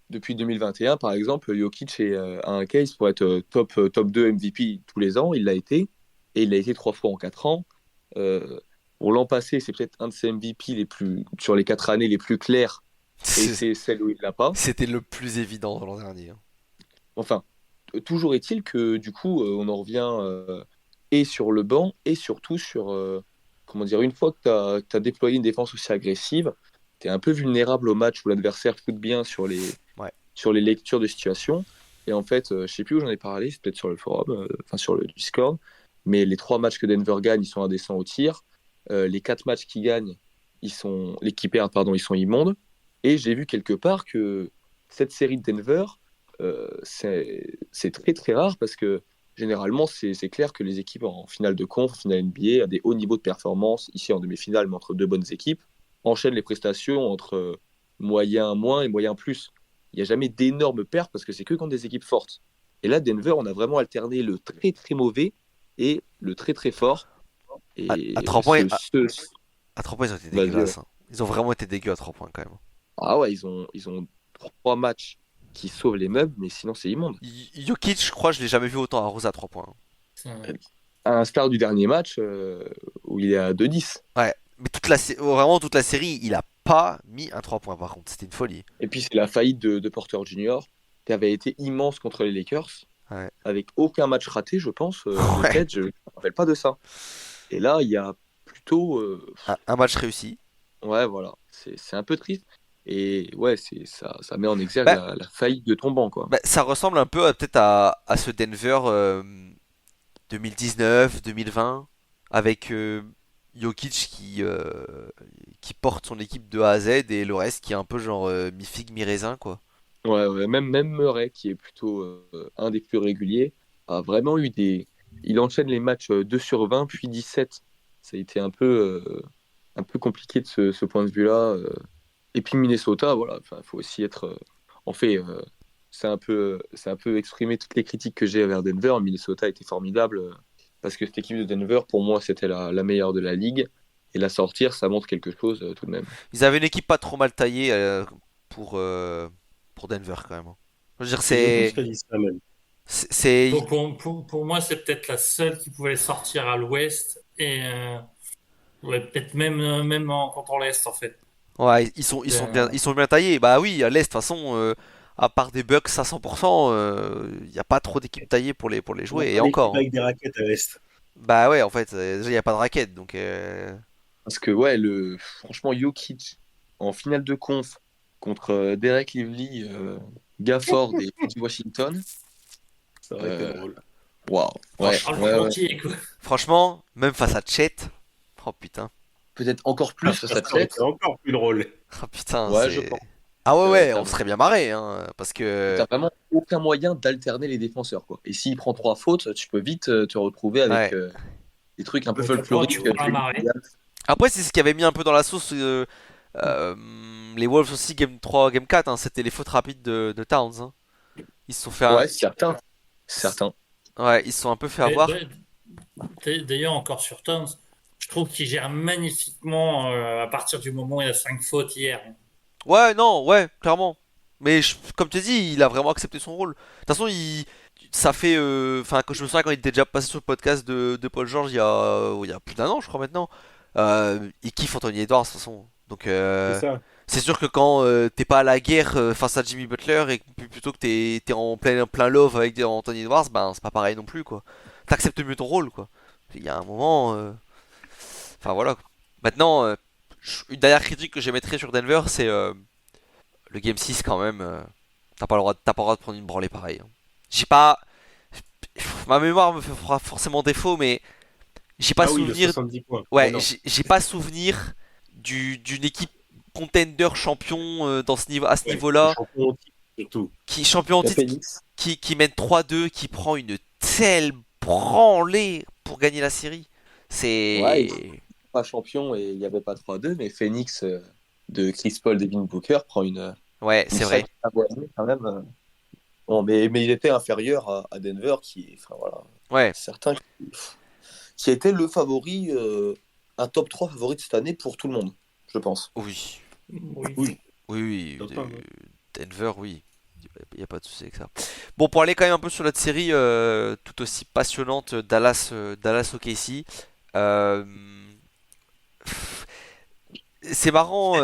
depuis 2021, par exemple, Jokic a un case pour être top 2 MVP tous les ans. Il l'a été. Et il l'a été 3 fois en 4 ans. Euh, pour l'an passé, c'est peut-être un de ses MVP sur les 4 années les plus clairs. Et c'est celle où il l'a pas. C'était le plus évident l'an dernier, hein. Enfin, toujours est-il que du coup, on en revient et sur le banc et surtout sur, comment dire, une fois que tu as déployé une défense aussi agressive, tu es un peu vulnérable au match où l'adversaire foot bien Ouais. sur les lectures de situation. Et en fait, je sais plus où j'en ai parlé, c'est peut-être sur le forum, enfin sur le Discord, mais les 3 matchs que Denver gagne, ils sont indécents au tir. Les 4 matchs qu'ils gagnent, les qu'ils perdent, pardon, ils sont immondes. Et j'ai vu quelque part que cette série de Denver, c'est très très rare parce que généralement, c'est clair que les équipes en finale de conf, en finale NBA, à des hauts niveaux de performance, ici en demi-finale, mais entre deux bonnes équipes, enchaînent les prestations entre moyen moins et moyen plus. Il n'y a jamais d'énormes pertes parce que c'est que contre des équipes fortes. Et là, Denver, on a vraiment alterné le très très mauvais et le très très fort. À Et 3 points, ce- à 3 points, ils ont été Vas-y, ouais. dégueulasses, hein. Ils ont vraiment été dégueux à 3 points quand même. Ah ouais, ils ont 3 matchs qui sauvent les meubles, mais sinon c'est immonde. Jokic, je crois, je l'ai jamais vu autant arrosé à 3 points, hein. C'est- À l'instar du dernier match où il est à 2-10. Ouais, mais vraiment toute la série, il a pas mis un 3 points par contre, c'était une folie. Et puis c'est la faillite de Porter Jr. qui avait été immense contre les Lakers, Ouais. avec aucun match raté, je pense. De Ouais. tête, je ne me rappelle pas de ça. Et là, il y a plutôt... Un match réussi. ouais, voilà, c'est un peu triste. Et ouais, ça met en exergue Bah, la faillite de ton banc, quoi. bah, ça ressemble un peu peut-être à ce Denver 2019, 2020, avec Jokic qui porte son équipe de A à Z et le reste qui est un peu genre mi-figue, mi-raisin, quoi. Ouais, ouais, même Murray, qui est plutôt un des plus réguliers, a vraiment eu des... Il enchaîne les matchs 2 sur 20, puis 17. Ça a été un peu compliqué de ce point de vue-là. Et puis Minnesota, voilà, il faut aussi être... en fait, c'est un peu exprimer toutes les critiques que j'ai vers Denver. Minnesota était formidable parce que cette équipe de Denver, pour moi, c'était la meilleure de la ligue. Et la sortir, ça montre quelque chose tout de même. Ils avaient une équipe pas trop mal taillée pour, euh, pour Denver quand même, hein. Je veux dire, C'est Jokic qui a dit ça même. c'est- pour moi, c'est peut-être la seule qui pouvait sortir à l'ouest et ouais, peut-être même en contre l'est en fait. ouais, Euh, ils sont bien taillés. Bah oui, à l'Est, de toute façon, à part des Bucks à 100%, il n'y a pas trop d'équipes taillées pour les On a jouer. Et pas d'équipe encore, hein. avec des raquettes à l'Est. Bah ouais, en fait, déjà, il n'y a pas de raquette. Donc, Parce que, ouais, franchement, Jokic en finale de conf contre Derek Lively, Gafford et Reggie Washington, Ça aurait été euh, drôle. waouh. Ouais, oh, le ouais, ouais. frontier, quoi. franchement, même face à Chet, oh putain, Peut-être encore plus Ça ça aurait Chet. été encore plus drôle. oh putain, Ouais, je c'est. pense. Ah ouais, ouais, T'as on serait bien marré, hein, parce que. t'as vraiment aucun moyen d'alterner les défenseurs, quoi. Et s'il prend 3 fautes, tu peux vite te retrouver avec Ouais. des trucs un peu Ouais, folkloriques. tu pourras Jalen marrer. Williams. Après, c'est ce qui avait mis un peu dans la sauce euh, les Wolves aussi, Game 3, Game 4, hein, c'était les fautes rapides de Towns, hein. Ils se sont fait Ouais, certains. Certains. Ouais, ils se sont un peu fait Et avoir. d'ailleurs, encore sur Towns, je trouve qu'il gère magnifiquement à partir du moment où il a 5 fautes hier. Ouais, non, ouais, clairement. Mais comme tu dis, il a vraiment accepté son rôle. De toute façon, ça fait. Enfin, quand je me souviens quand il était déjà passé sur le podcast de Paul George il y a plus d'un an, je crois maintenant. Il kiffe Anthony Edwards de toute façon. Donc, C'est ça. c'est sûr que quand t'es pas à la guerre face à Jimmy Butler et que plutôt que t'es en plein love avec Anthony Edwards, ben c'est pas pareil non plus, quoi. T'acceptes mieux ton rôle, quoi. Il y a un moment. Enfin voilà, quoi. Maintenant, une dernière critique que j'émettrais sur Denver, c'est le Game 6 quand même. T'as pas le droit de prendre une branlée pareille, hein. J'ai pas. Ma mémoire me fera forcément défaut, mais j'ai pas Ah oui, le souvenir. 70 points. Ouais, Non. j'ai pas souvenir d'une équipe contender champion à ce Ouais, niveau-là, champion au titre, surtout. qui champion en Il y a titre, Phoenix. qui mène 3-2, qui prend une telle branlée pour gagner la série. Ouais, C'est. pas champion et il n'y avait pas 3-2, mais Phoenix de Chris Paul, Devin Booker prend Ouais, une c'est vrai. sacrée avoisinée quand même. Bon, mais il était inférieur à Denver, enfin voilà, Ouais, certain, qui était le favori, un top 3 favori de cette année pour tout le monde, je pense. oui. Oui. Oui. Oui, oui, Top un, ouais. Denver, oui. Il n'y a pas de souci avec ça. Bon, pour aller quand même un peu sur notre série tout aussi passionnante, Dallas OKC. Euh, c'est marrant.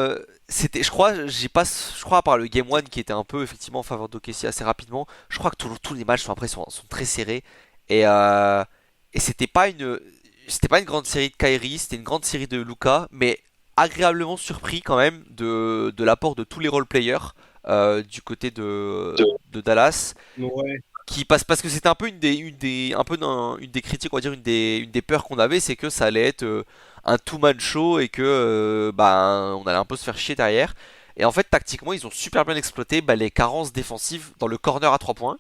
Je crois à part le Game 1 qui était un peu effectivement en faveur d'OKC assez rapidement. Je crois que tous les matchs après sont très serrés et, euh, et c'était pas une grande série de Kyrie, c'était une grande série de Luka, mais agréablement surpris quand même de l'apport de tous les role players du côté de Dallas Ouais. qui passe parce que c'était un peu une des critiques, on va dire une des peurs qu'on avait, c'est que ça allait être un two-man show et que on allait un peu se faire chier derrière. Et en fait, tactiquement, ils ont super bien exploité les carences défensives dans le corner à 3 points.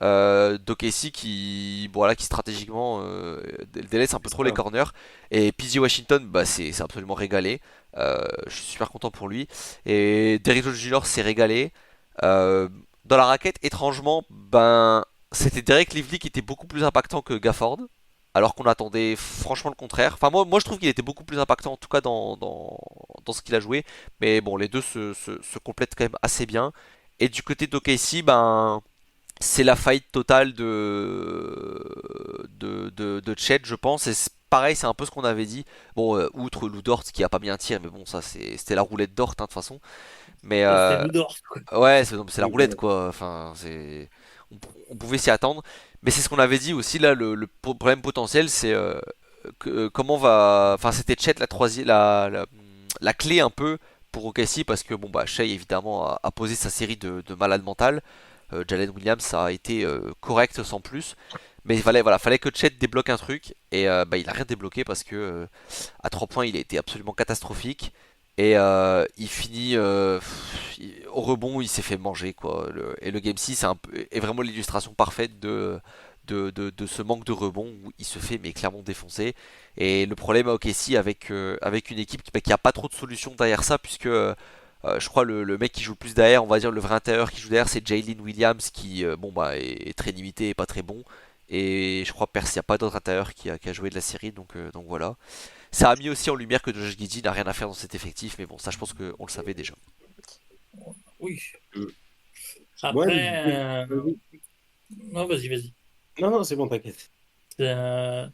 d'OKC qui, bon, voilà, qui stratégiquement délaisse un peu C'est trop les ça. corners. Et PJ Washington, c'est absolument régalé. Je suis super content pour lui. Et Derrick Jones Jr. s'est régalé. Euh, dans la raquette, étrangement, c'était Derek Lively qui était beaucoup plus impactant que Gafford. Alors qu'on attendait franchement le contraire. Enfin, moi je trouve qu'il était beaucoup plus impactant, en tout cas dans ce qu'il a joué. Mais bon, les deux se complètent quand même assez bien. Et du côté d'OKC, c'est la faillite totale de Chet, je pense. Et pareil, c'est un peu ce qu'on avait dit. Bon, outre Lou Dort qui a pas bien tiré, mais bon, ça c'était la roulette Dort, hein, de toute façon. Mais C'est Ludor, quoi. ouais, c'est la Oui, roulette, quoi. Enfin, on pouvait s'y attendre. Mais c'est ce qu'on avait dit aussi là. Le problème potentiel, c'est comment va. Enfin, c'était Chet la troisième, la clé un peu pour OKC parce que bon Shai évidemment a posé sa série de malade mental. Jalen Williams ça a été correct sans plus. Mais fallait que Chet débloque un truc et il a rien débloqué parce que à 3 points il a été absolument catastrophique et il finit au rebond il s'est fait manger quoi. Et le Game 6 est vraiment l'illustration parfaite de ce manque de rebond où il se fait mais clairement défoncer. Et le problème à OKC avec une équipe qui a pas trop de solutions derrière ça puisque je crois le mec qui joue le plus derrière, on va dire le vrai intérieur qui joue derrière, c'est Jalen Williams qui est très limité et pas très bon. Et je crois qu'il n'y a pas d'autre intérieur qui a joué de la série, donc voilà. Ça a mis aussi en lumière que Josh Giddey n'a rien à faire dans cet effectif, mais bon, ça je pense qu'on le savait déjà. Oui. Mm. Ouais, mais du Après, coup, vas-y. non, vas-y. Non, non, c'est bon, t'inquiète. Euh,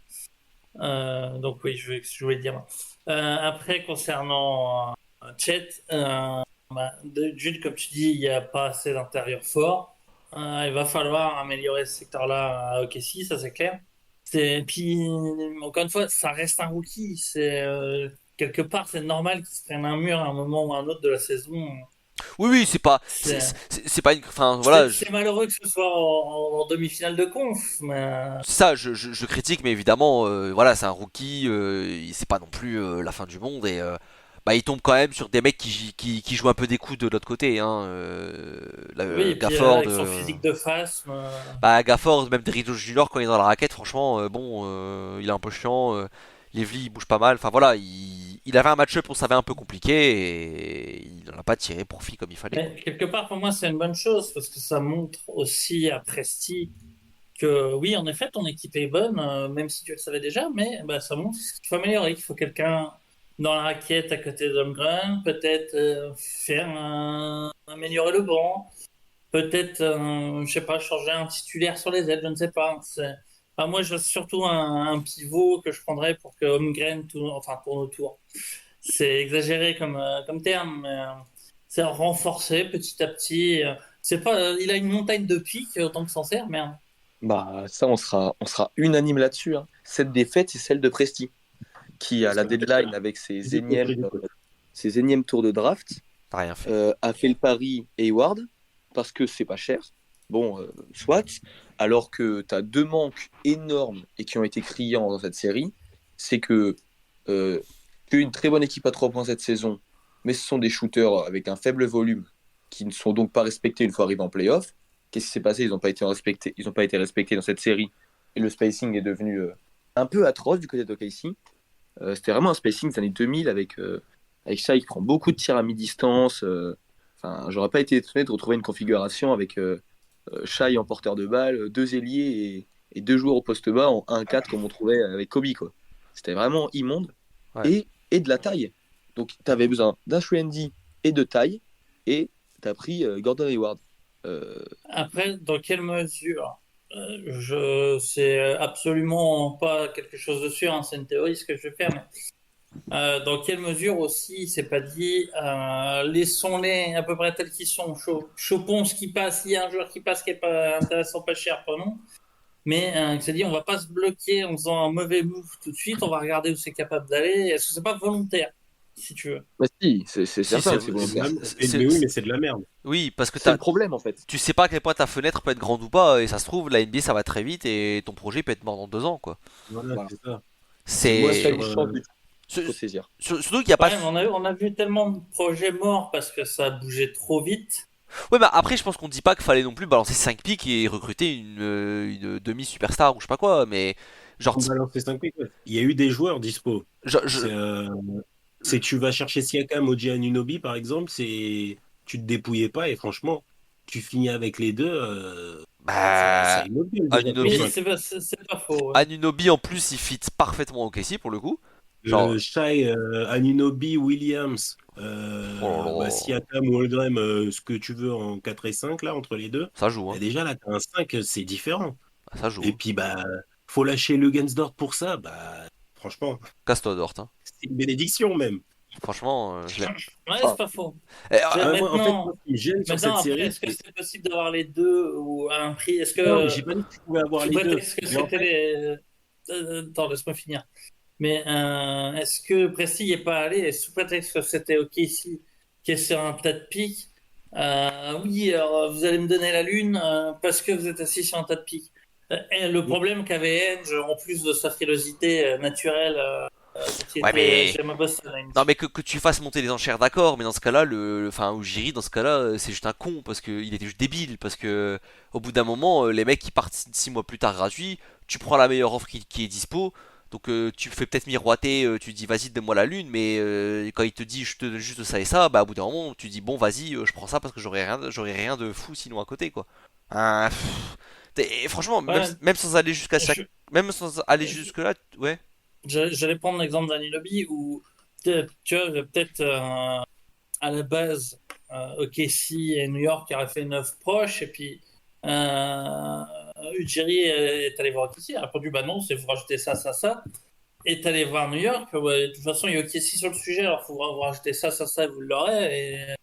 donc oui, je voulais dire. Après, concernant Chet, d'une, comme tu dis, il n'y a pas assez d'intérieur fort. Il va falloir améliorer ce secteur-là à OKC, ça c'est clair. Puis, encore une fois, ça reste un rookie. Quelque part, c'est normal qu'il se prenne un mur à un moment ou à un autre de la saison. Oui, oui, c'est pas, C'est c'est pas une, enfin voilà, c'est malheureux que ce soit en demi-finale de conf, mais ça, je critique, mais évidemment, voilà, c'est un rookie, c'est pas non plus la fin du monde et il tombe quand même sur des mecs qui jouent un peu des coups de l'autre côté, hein. oui, et puis Gafford, avec son physique de face, Gafford, même Derrick Jones Jr. quand il est dans la raquette, franchement, il est un peu chiant. Lively, il bouge pas mal. Enfin voilà, il avait un match-up, on savait un peu compliqué et il n'en a pas tiré profit comme il fallait, quoi. mais quelque part pour moi c'est une bonne chose parce que ça montre aussi à Presti que oui, en effet, ton équipe est bonne, même si tu le savais déjà, mais bah, ça montre qu'il faut améliorer, qu'il faut quelqu'un dans la raquette à côté d'Holmgren, peut-être améliorer le banc, peut-être, je sais pas, changer un titulaire sur les ailes, je ne sais pas. Moi, je surtout un pivot que je prendrais pour que Holmgren tourne autour. C'est exagéré comme terme, mais c'est renforcer petit à petit. C'est pas, il a une montagne de piques, autant que s'en sert, mais Bah, ça, on sera unanime là-dessus, hein. Cette défaite, c'est celle de Presti, qui, à Parce la que deadline, avec ses j'ai énièmes, compris, du coup. ses énièmes tours de draft, T'as rien fait. a fait le pari Hayward, parce que c'est pas cher. Bon, soit. Alors que tu as deux manques énormes et qui ont été criants dans cette série, c'est que tu as une très bonne équipe à 3 points cette saison, mais ce sont des shooters avec un faible volume qui ne sont donc pas respectés une fois arrivés en playoff. Qu'est-ce qui s'est passé? Ils n'ont pas été respectés. Ils n'ont pas été respectés dans cette série et le spacing est devenu un peu atroce du côté d'OKC. C'était vraiment un spacing des années 2000 avec Shai qui prend beaucoup de tirs à mi-distance. Enfin, j'aurais pas été étonné de retrouver une configuration avec Shai en porteur de balle, deux ailiers et deux joueurs au poste bas en 1-4 comme on trouvait avec Kobe, quoi. C'était vraiment immonde Ouais. et de la taille. Donc tu avais besoin d'un 3&D et de taille et tu as pris Gordon Hayward. après, dans quelle mesure? Je c'est absolument pas quelque chose de sûr, hein, c'est une théorie ce que je vais faire, mais dans quelle mesure aussi, c'est pas dit, laissons-les à peu près tels qu'ils sont, chopons ce qui passe, il y a un joueur qui passe qui est pas intéressant, pas cher, prenons, mais c'est dit, on va pas se bloquer en faisant un mauvais move tout de suite, on va regarder où c'est capable d'aller, est-ce que c'est pas volontaire, si tu veux? Bah si, c'est Si, certain que c'est C'est de volontaire. la- mais oui, mais c'est de la merde. oui, parce que C'est le problème en fait. tu sais pas à quel point ta fenêtre peut être grande ou pas, et ça se trouve, la NBA ça va très vite et ton projet peut être mort dans 2 ans, quoi. Voilà, Voilà. c'est ça. Moi, C'est. ça, Sur, il change du tout. faut saisir. Surtout qu'il n'y a pas. Ouais, mais on a vu tellement de projets morts parce que ça a bougé trop vite. Ouais, mais après, je pense qu'on dit pas qu'il fallait non plus balancer 5 pics et recruter une demi-superstar ou je sais pas quoi, mais genre, On va lancer 5 pics, ouais. Il y a eu des joueurs dispo. je, C'est je- tu vas chercher Siakam, OG Anunoby, par exemple, tu te dépouillais pas et franchement, tu finis avec les deux, ça bah, immobile déjà top Anunoby, Oui, 5. c'est pas faux. Ouais. Anunoby en plus, il fit parfaitement au KC pour le coup. Genre, Shai, Anunoby, Williams, oh là là, Siakam, Waldrem, ce que tu veux en 4 et 5 là, entre les deux. ça joue, Bah, hein. déjà là, t'as un 5 c'est différent. Ça joue, Et hein. puis bah, faut lâcher le Gensdorf pour ça, bah, franchement, Casse-toi Dort, hein. c'est une bénédiction même. Franchement, je l'aime. Ouais, c'est Ah, pas faux. Moi, en fait, moi, Maintenant, ce qui me gêne sur cette après, série, est-ce que c'est possible d'avoir les deux ou à un prix? Est-ce non, mais que, j'ai pas dit que tu pouvais avoir sous les deux. prétexte que Mais en c'était fait, les. Attends, laisse-moi finir. Mais est-ce que Presti n'y est pas allé et sous prétexte que c'était OKC qui est sur un tas de pics, oui, alors vous allez me donner la lune parce que vous êtes assis sur un tas de pics. Et le problème qu'avait Henge, en plus de sa frilosité naturelle, qui Ouais, était mais chez Emma Boston, non, mais que tu fasses monter les enchères, d'accord, mais dans ce cas-là, enfin, Ujiri, dans ce cas-là, c'est juste un con parce que il était juste débile. Parce que au bout d'un moment, les mecs qui partent 6 mois plus tard gratuits, tu prends la meilleure offre qui est dispo. Donc tu fais peut-être miroiter, tu dis vas-y donne-moi la lune, mais quand il te dit je te donne juste ça et ça, bah au bout d'un moment tu dis bon vas-y je prends ça parce que j'aurais rien de fou sinon à côté quoi. Hein, et franchement ouais, même sans aller jusqu'à ça, je, même sans aller je- jusque là, ouais. j'allais prendre l'exemple d'Anilobi où tu vois, peut-être à la base, OKC et New York auraient fait une offre proche, et puis Ujiri est allé voir OKC, il a répondu bah non, c'est vous rajoutez ça, ça, ça, et est allé voir New York, ouais, de toute façon il y a OKC sur le sujet, alors il faut vous rajouter ça, ça, ça, vous l'aurez, et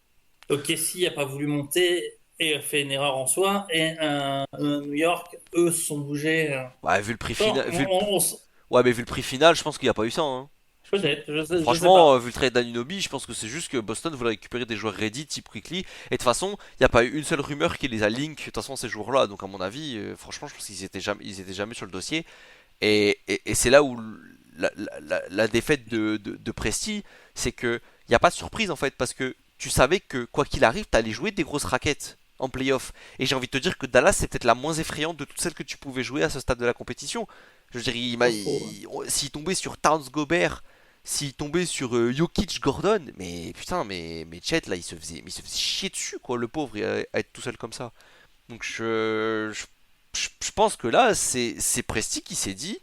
OKC n'a pas voulu monter et a fait une erreur en soi, et New York, eux, se sont bougés. Ouais, vu le prix Bon, final, ouais, mais vu le prix final, je pense qu'il n'y a pas eu ça, hein. peut-être, je sais Franchement, pas. vu le trade d'Anunoby, je pense que c'est juste que Boston voulait récupérer des joueurs ready type Quickly. Et de toute façon, il n'y a pas eu une seule rumeur qui les a link de toute façon ces joueurs-là. Donc à mon avis, franchement, je pense ils étaient jamais sur le dossier. Et c'est là où la défaite de Presti, c'est que il n'y a pas de surprise en fait, parce que tu savais que quoi qu'il arrive, tu allais jouer des grosses raquettes en playoff. Et j'ai envie de te dire que Dallas, c'est peut-être la moins effrayante de toutes celles que tu pouvais jouer à ce stade de la compétition. Je veux dire, Pas faux, ouais. s'il tombait sur Towns Gobert, s'il tombait sur Jokic Gordon, mais putain, mais Chet là, il se faisait chier dessus quoi, le pauvre, à être tout seul comme ça. Donc je pense que là, c'est Presti qui s'est dit,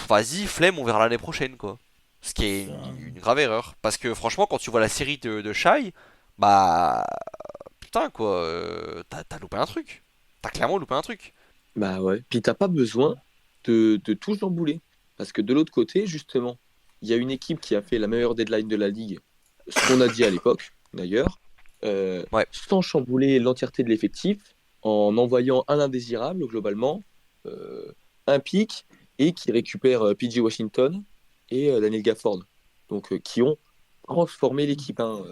vas-y, flemme, on verra l'année prochaine, quoi. Ce qui est une grave erreur. Parce que franchement, quand tu vois la série de Shai, bah, putain, quoi, t'as loupé un truc. T'as clairement loupé un truc. bah ouais. Puis t'as pas besoin de tout chambouler. Parce que de l'autre côté, justement, il y a une équipe qui a fait la meilleure deadline de la ligue, ce qu'on a dit à l'époque, d'ailleurs, Ouais. sans chambouler l'entièreté de l'effectif, en envoyant un indésirable, globalement, euh, un pick, et qui récupère PJ Washington et Daniel Gafford. Donc, qui ont transformé l'équipe, hein.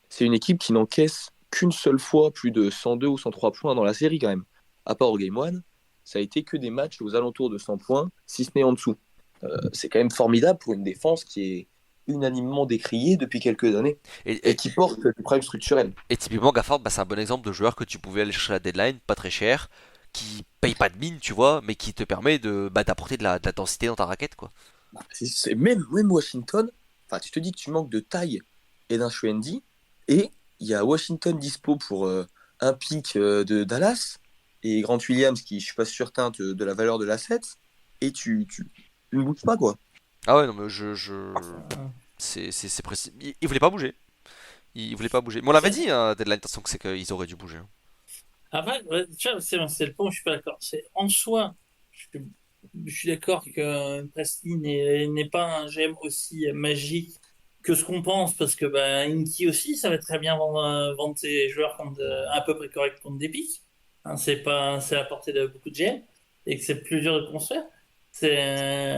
C'est une équipe qui n'encaisse qu'une seule fois plus de 102 ou 103 points dans la série, quand même. À part au Game 1, ça a été que des matchs aux alentours de 100 points, si ce n'est en dessous. C'est quand même formidable pour une défense qui est unanimement décriée depuis quelques années Et, et et, qui porte du problème structurel. et typiquement, Gafford, bah, c'est un bon exemple de joueur que tu pouvais aller chercher à la deadline, pas très cher, qui paye pas de mine, tu vois, mais qui te permet d'apporter de la densité dans ta raquette, quoi. Même Washington, enfin, tu te dis que tu manques de taille et d'un Schwendy, et il y a Washington dispo pour un pick de Dallas, et Grant Williams qui, je suis pas certain de la valeur de l'asset, et tu ne bouges pas, quoi. Ah ouais, non, mais Euh, c'est précis. Il voulait pas bouger. Il voulait pas bouger. Mais on l'avait dit, hein, Deadline, de toute façon, que c'est qu'ils auraient dû bouger, hein. Après, ouais, tu vois, c'est le point où je suis pas d'accord. C'est en soi, je, je suis d'accord que Presti n'est pas un GM aussi magique que ce qu'on pense, parce que bah, Inky aussi, ça va très bien vendre ses joueurs contre, à peu près correct contre des pics. Hein, c'est à la portée de beaucoup de GM et que c'est plus dur de construire.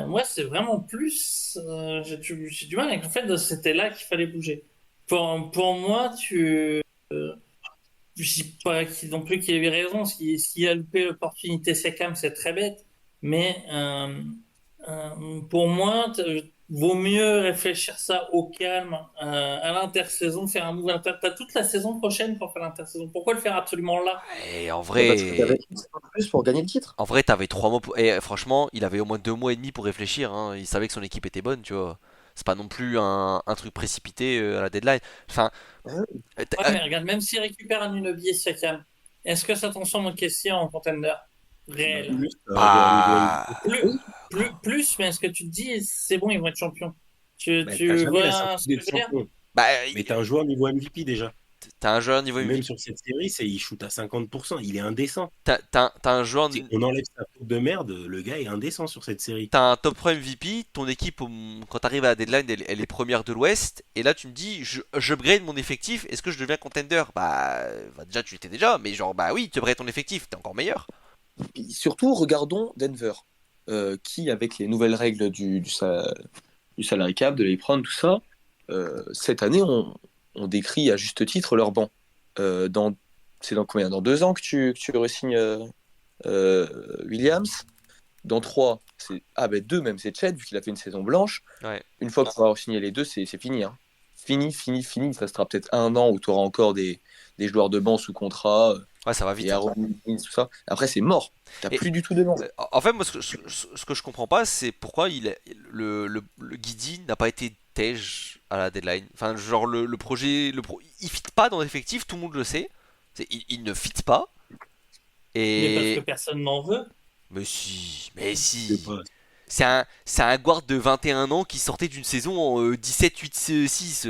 Moi, c'est vraiment plus. J'ai du mal avec le fait que c'était là qu'il fallait bouger. Pour moi, je dis pas non plus qu'il avait raison. S'il a loupé l'opportunité Siakam, c'est très bête. Mais Pour moi, vaut mieux réfléchir ça au calme, à l'intersaison, faire un move T'as toute la saison prochaine pour faire l'intersaison. Pourquoi le faire absolument là? Et en Bah, parce que t'avais vrai, une saison de plus pour gagner le titre. t'avais 3 mois et franchement, il avait au moins 2 mois et demi pour réfléchir, hein. Il savait que son équipe était bonne, tu vois. C'est pas non plus un truc précipité à la deadline. Enfin, Ouais. Ouais, mais regarde, même s'il récupère un Anunoby et Siakam, est-ce que ça transforme en question en contender réel? Plus, avoir un niveau MVP. bah, Plus, Oui, plus, mais est-ce que tu te dis, c'est bon, ils vont être champions? Bah, t'as Tu jamais la vois ce certitude que je d'être veux dire? champion. bah, Mais t'as un joueur niveau MVP déjà. t'as un joueur niveau Même MVP. sur cette série, il shoot à 50%. Il est indécent. T'as un joueur, On enlève sa faute de merde, le gars est indécent sur cette série. t'as un top 3 MVP, ton équipe, quand t'arrives à la deadline, elle est première de l'Ouest, et là tu me dis, je upgrade mon effectif, est-ce que je deviens contender? Bah, déjà tu l'étais déjà, mais genre, bah oui, tu upgrades ton effectif, t'es encore meilleur. puis surtout, regardons Denver, qui, avec les nouvelles règles du salary cap, de l'Apron, tout ça, cette année, on décrit à juste titre leur banc. Dans, c'est dans combien? Dans 2 ans que tu re-signes Williams. Dans 3, c'est. Ah, ben 2 même, c'est Chet, vu qu'il a fait une saison blanche. Ouais. Une fois que tu auras re-signé les deux, c'est fini. Hein. Fini, fini, fini. Ça sera peut-être 1 an où tu auras encore des joueurs de banc sous contrat. Ouais, ça va Et vite. Aaron Wiggins, tout ça. Après, c'est mort. T'as Et- plus du tout de banc. En fait, moi, ce que je comprends pas, c'est pourquoi le Guidi n'a pas été tège à la deadline. Enfin, genre, le projet, il fit pas dans l'effectif, tout le monde le sait. Il ne fit pas. Mais parce que Et. personne n'en veut. Mais Je sais si. pas. C'est un guard de 21 ans qui sortait d'une saison en 17-8-6.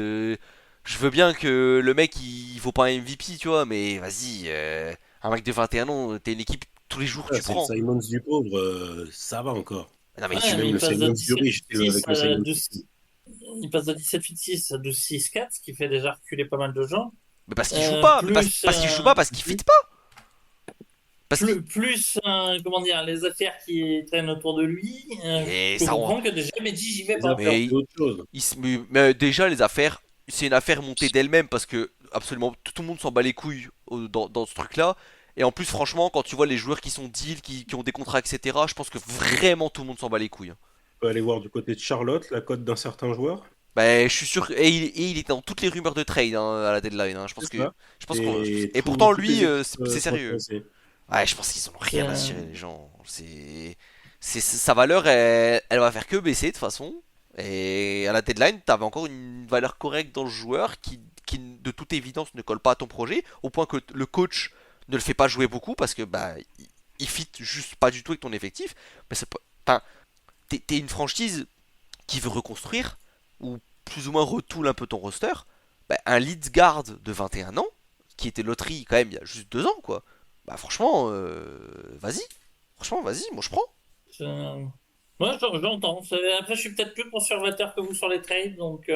Je veux bien que le mec il vaut pas un MVP, tu vois, mais vas-y, un mec de 21 ans, t'es une équipe tous les jours que Ah, tu c'est le prends. Simons du pauvre, ça va encore. Non mais Ouais, C'est mais même il le passe de Simons du riche 17-6 avec le à Simons 12 il passe de 17-8-6 à 12-6-4, ce qui fait déjà reculer pas mal de gens. mais parce qu'il joue pas, mais Plus, parce qu'il joue pas, parce qu'il fit pas. Parce que plus comment dire, les affaires qui traînent autour de lui. et Je peux ça rend. comprendre que déjà, mais dit, j'y vais Les pas. affaires, Mais c'est autre chose. mais déjà les affaires, c'est une affaire montée d'elle-même parce que absolument tout le monde s'en bat les couilles dans ce truc-là. Et en plus, franchement, quand tu vois les joueurs qui sont deals, qui ont des contrats, etc., je pense que vraiment tout le monde s'en bat les couilles, hein. On peut aller voir du côté de Charlotte la cote d'un certain joueur. Bah, je suis sûr. Et il était dans toutes les rumeurs de trade, hein, à la deadline, hein. C'est ça. Je pense qu'on. Et Et pourtant, toutes les lui, équipes c'est sont sérieux. intéressées. Ouais, je pense qu'ils en ont rien à Euh, cirer, les gens. Sa valeur, elle va faire que baisser de toute façon. Et à la deadline, t'avais encore une valeur correcte dans le joueur qui, de toute évidence, ne colle pas à ton projet, au point que le coach ne le fait pas jouer beaucoup parce que bah il fit juste pas du tout avec ton effectif. Mais c'est pas. Enfin, t'es une franchise qui veut reconstruire ou plus ou moins retoule un peu ton roster. Bah, un lead guard de 21 ans qui était loterie quand même il y a juste 2 ans quoi. Bah franchement, vas-y. Franchement, vas-y, moi je prends. je- Moi, j'entends. Après, je suis peut-être plus conservateur que vous sur les trades, donc.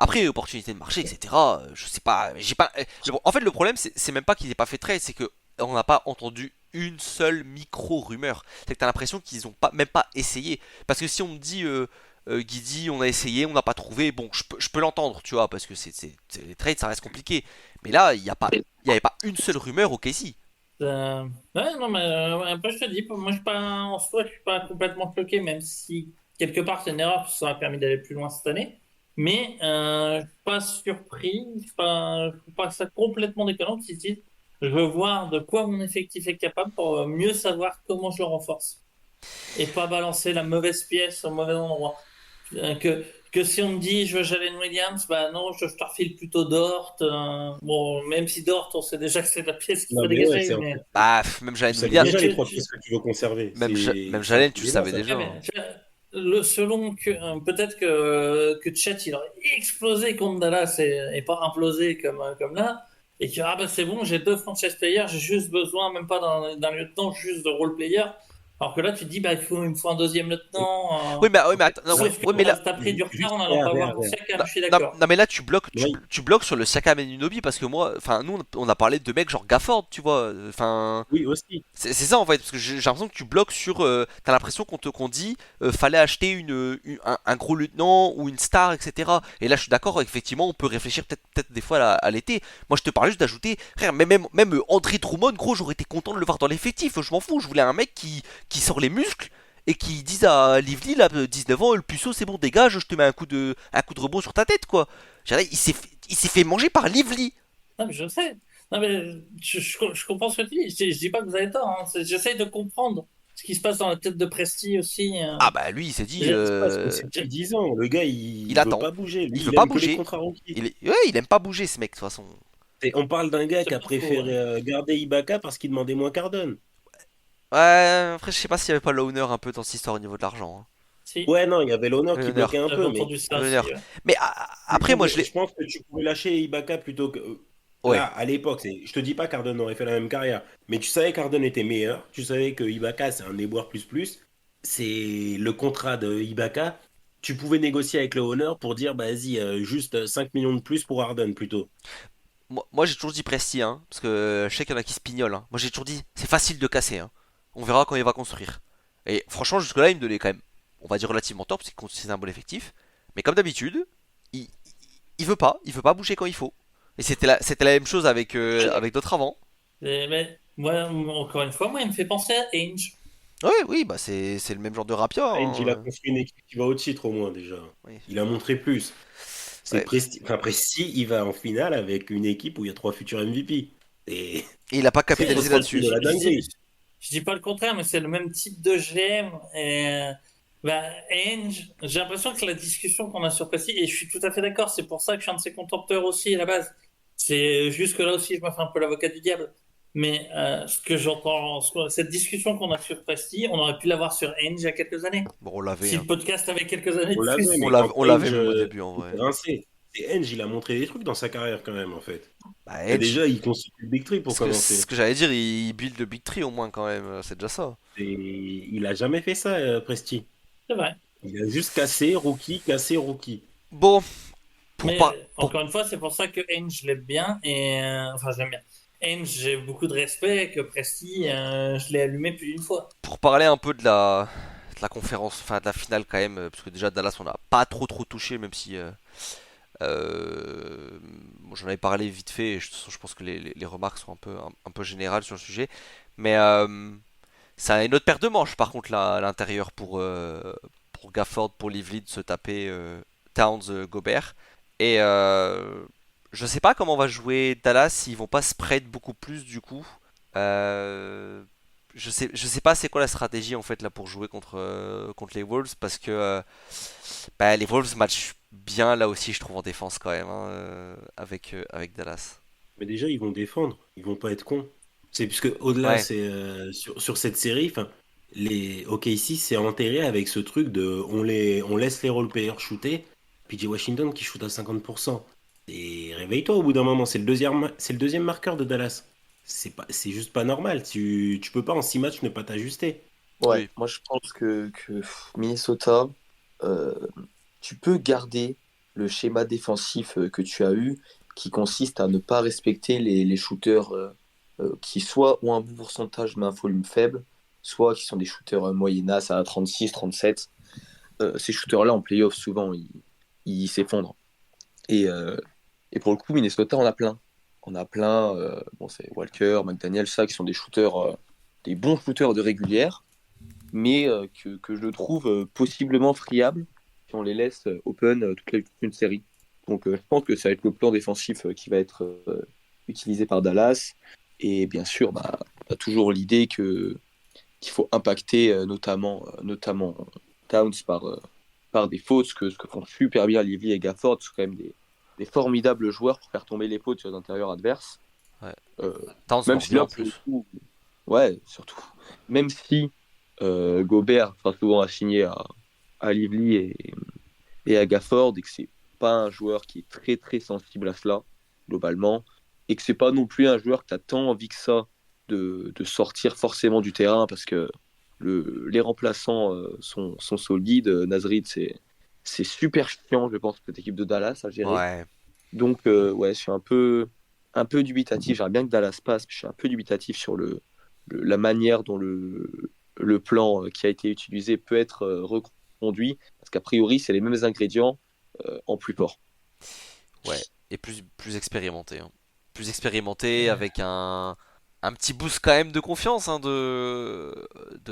Après, opportunité de marché, etc. Je sais pas. J'ai pas. En fait, le problème, c'est même pas qu'il ait pas fait de trade, c'est que on n'a pas entendu une seule micro rumeur. C'est que t'as l'impression qu'ils ont pas, même pas essayé. Parce que si on me dit, Guidi, on a essayé, on n'a pas trouvé, bon, je peux l'entendre, tu vois, parce que les trades, ça reste compliqué. Mais là, il y avait pas une seule rumeur au KC. Ouais, non, mais après, je te dis, moi, je suis pas, en soi, je suis pas complètement choqué, même si quelque part c'est une erreur, parce que ça m'a permis d'aller plus loin cette année. Mais je suis pas surpris, je trouve pas ça complètement déconnant qu'ils se disent, je veux voir de quoi mon effectif est capable pour mieux savoir comment je le renforce. Et pas balancer la mauvaise pièce au mauvais endroit. Que si on me dit je veux Jalen Williams, bah non, je te refile plutôt Dort. Bon, même si Dort, on sait déjà que c'est la pièce qu'il Non, faut mais ouais, dégager, en mais. fait, Bah, même tu Jalen savais Williams, déjà Mais les trois pièces que tu veux conserver. même Jalen, tu le savais déjà. Ouais, mais, selon que peut-être que Chet il aurait explosé contre Dallas et pas implosé comme là, et que ah bah c'est bon, j'ai 2 franchise players, j'ai juste besoin même pas d'un lieutenant, juste de role player. Alors que là tu te dis bah il me faut un deuxième lieutenant. Oui, mais attends, non, Sauf que ouais, mais là, t'as pris du retard en Juste, n'allant pas arrête, voir arrête. Siakam, non, je suis non, d'accord. non, mais là tu bloques, Oui. tu bloques sur le Siakam et Nunobi parce que moi, enfin, nous on a parlé de mecs genre Gafford, tu vois, enfin. Oui, aussi. C'est ça en fait, parce que j'ai l'impression que tu bloques sur. T'as l'impression qu'on dit fallait acheter un gros lieutenant ou une star, etc. Et là je suis d'accord, effectivement, on peut réfléchir peut-être des fois à l'été. Moi je te parlais juste d'ajouter, frère, même André Drummond, gros, j'aurais été content de le voir dans l'effectif. Je m'en fous, je voulais un mec qui sort les muscles et qui disent à Lively, là, 19 ans, le puceau, c'est bon, dégage, je te mets un coup de rebond sur ta tête, quoi. Je veux dire, il s'est fait manger par Lively. Non, mais je sais. Non, mais je comprends ce que tu dis. Je dis pas que vous avez tort. Hein. J'essaye de comprendre ce qui se passe dans la tête de Presti aussi. Ah bah lui, il s'est dit, J'ai- Parce que c'est depuis 10 ans. Le gars, il il veut attend, pas bouger. il Lui, veut il pas aime que les bouger. contrats rookies. Ouais, il aime pas bouger, ce mec, de toute façon. On parle d'un gars C'est qui a pas faux, préféré ouais. garder Ibaka parce qu'il demandait moins qu'Arden. Ouais, après, je sais pas s'il y avait pas l'owner un peu dans cette histoire au niveau de l'argent. Hein. Si, Ouais, non, il y avait l'honneur qui L'honneur, bloquait un j'avais peu, mais entendu ça aussi. l'honneur. Ouais. Mais après, moi, je pense que tu pouvais lâcher Ibaka plutôt que. Là, Ouais. à l'époque, je te dis pas qu'Arden aurait fait la même carrière, mais tu savais qu'Arden était meilleur, tu savais que Ibaka c'est un déboire plus plus, c'est le contrat de Ibaka, tu pouvais négocier avec le owner pour dire, bah vas-y, juste 5 millions de plus pour Arden plutôt. Moi, j'ai toujours dit Presti, hein, parce que je sais qu'il y en a qui se pignolent. Hein. Moi, j'ai toujours dit, c'est facile de casser. Hein. On verra quand il va construire. Et franchement, jusque-là, il me donnait quand même, on va dire relativement tort, parce que c'est un bon effectif. Mais comme d'habitude, il, il veut pas bouger quand il faut. Et c'était la même chose avec d'autres avant. Mais moi, encore une fois, moi, il me fait penser à Ainge. Ouais, oui, bah c'est le même genre de rapia. Ainge, il a Hein. construit une équipe qui va au titre au moins déjà. Oui. Il a montré plus. C'est Ouais. Presti, enfin, Presti, il va en finale avec une équipe où il y a 3 futurs MVP. Et Et il a pas c'est Mais capitalisé de là-dessus. la je dis, dinguerie. je dis pas le contraire, mais c'est le même type de GM. Et, bah, Ainge, j'ai l'impression que la discussion qu'on a sur Presti, et je suis tout à fait d'accord, c'est pour ça que je suis un de ses contempteurs aussi à la base. C'est juste que là aussi, je me fais un peu l'avocat du diable. Mais ce que j'entends, cette discussion qu'on a sur Presti, on aurait pu l'avoir sur Ainge il y a quelques années. Bon, on l'avait. Si Hein. le podcast avait quelques années On de l'avait, plus. mais quand On l'avait Ainge même au début en vrai. était rincé. Et Ainge, il a montré des trucs dans sa carrière quand même, en fait. Bah, Et Edge, déjà, il constitue le Big Tree pour ce commencer. que j'allais dire, il build le Big Tree au moins quand même, c'est déjà ça. Et il a jamais fait ça, Presti. C'est vrai. Il a juste cassé, rookie, cassé, rookie. Bon, pour pas, Mais pour, encore une fois, c'est pour ça que Ainge, je l'aime bien. Et, enfin, je l'aime bien. Ainge, j'ai beaucoup de respect. Que Presti, je l'ai allumé plus d'une fois. pour parler un peu de la conférence, enfin de la finale quand même, parce que déjà Dallas on n'a pas trop touché, même si bon, j'en avais parlé vite fait, et je pense que les remarques sont un peu générales sur le sujet. Mais ça a une autre paire de manches par contre là à l'intérieur pour Gafford, pour Lively de se taper Towns, Gobert. Et je sais pas comment va jouer Dallas, s'ils vont pas spread beaucoup plus du coup. Euh, je sais pas c'est quoi la stratégie en fait là pour jouer contre les Wolves parce que bah, les Wolves matchent bien là aussi je trouve en défense quand même hein, avec Dallas. Mais déjà, ils vont défendre. Ils vont pas être cons. C'est puisque au-delà, Ouais, c'est sur cette série, enfin, les OKC s'est enterré avec ce truc de on laisse les role-players shooter. PJ Washington qui shoot à 50%. Et réveille-toi au bout d'un moment. C'est le deuxième marqueur de Dallas. C'est juste pas normal. Tu peux pas en 6 matchs ne pas t'ajuster. Ouais, oui, moi je pense que Minnesota, euh, tu peux garder le schéma défensif que tu as eu, qui consiste à ne pas respecter les shooters qui soit ont un bon pourcentage mais un volume faible, soit qui sont des shooters moyennas à 36, 37. Ces shooters-là en playoff, souvent, ils s'effondrent. Et, euh, et pour le coup, Minnesota, on a plein. On a plein, bon, c'est Walker, McDaniel, ça, qui sont des shooters, des bons shooters de régulière, mais que je trouve possiblement friables si on les laisse open toute une série. Donc je pense que ça va être le plan défensif qui va être utilisé par Dallas. Et bien sûr, bah, on a toujours l'idée qu'il faut impacter notamment Towns par des fautes, ce que font super bien Lively et Gafford, sont quand même des formidables joueurs pour faire tomber les fautes sur les intérieurs adverses. ouais. Euh, Towns Même marche si bien là, en pour le plus. coup, ouais, surtout. Même si Gobert sera souvent assigné à Lively et à Gafford, et que c'est pas un joueur qui est très très sensible à cela, globalement, et que c'est pas non plus un joueur que tu as tant envie que ça de sortir forcément du terrain, parce que les remplaçants sont solides. Nasrid, c'est super chiant, je pense, cette équipe de Dallas à gérer. Ouais. Donc, ouais, je suis un peu dubitatif. J'aimerais bien que Dallas passe, mais je suis un peu dubitatif sur la manière dont le plan qui a été utilisé peut être reconduit, parce qu'a priori, c'est les mêmes ingrédients en plus fort. Ouais, et plus expérimenté. Hein. Plus expérimenté avec un petit boost quand même de confiance hein, de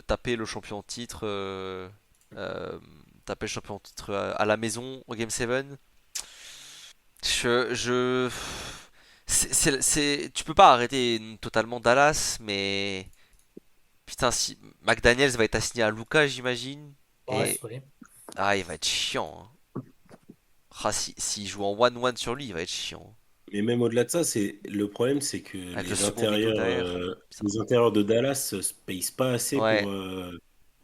taper le champion en titre, euh, taper le champion en titre à la maison au Game 7. Je... Tu peux pas arrêter totalement Dallas, mais putain, si McDaniels va être assigné à Luka, j'imagine, Ouais, et oui. il va être chiant. Hein. Ah, s'il joue en 1-1 sur lui, il va être chiant. Mais même au-delà de ça, le problème, c'est que Avec le second rideau derrière. Putain. les intérieurs de Dallas se payent pas assez Ouais.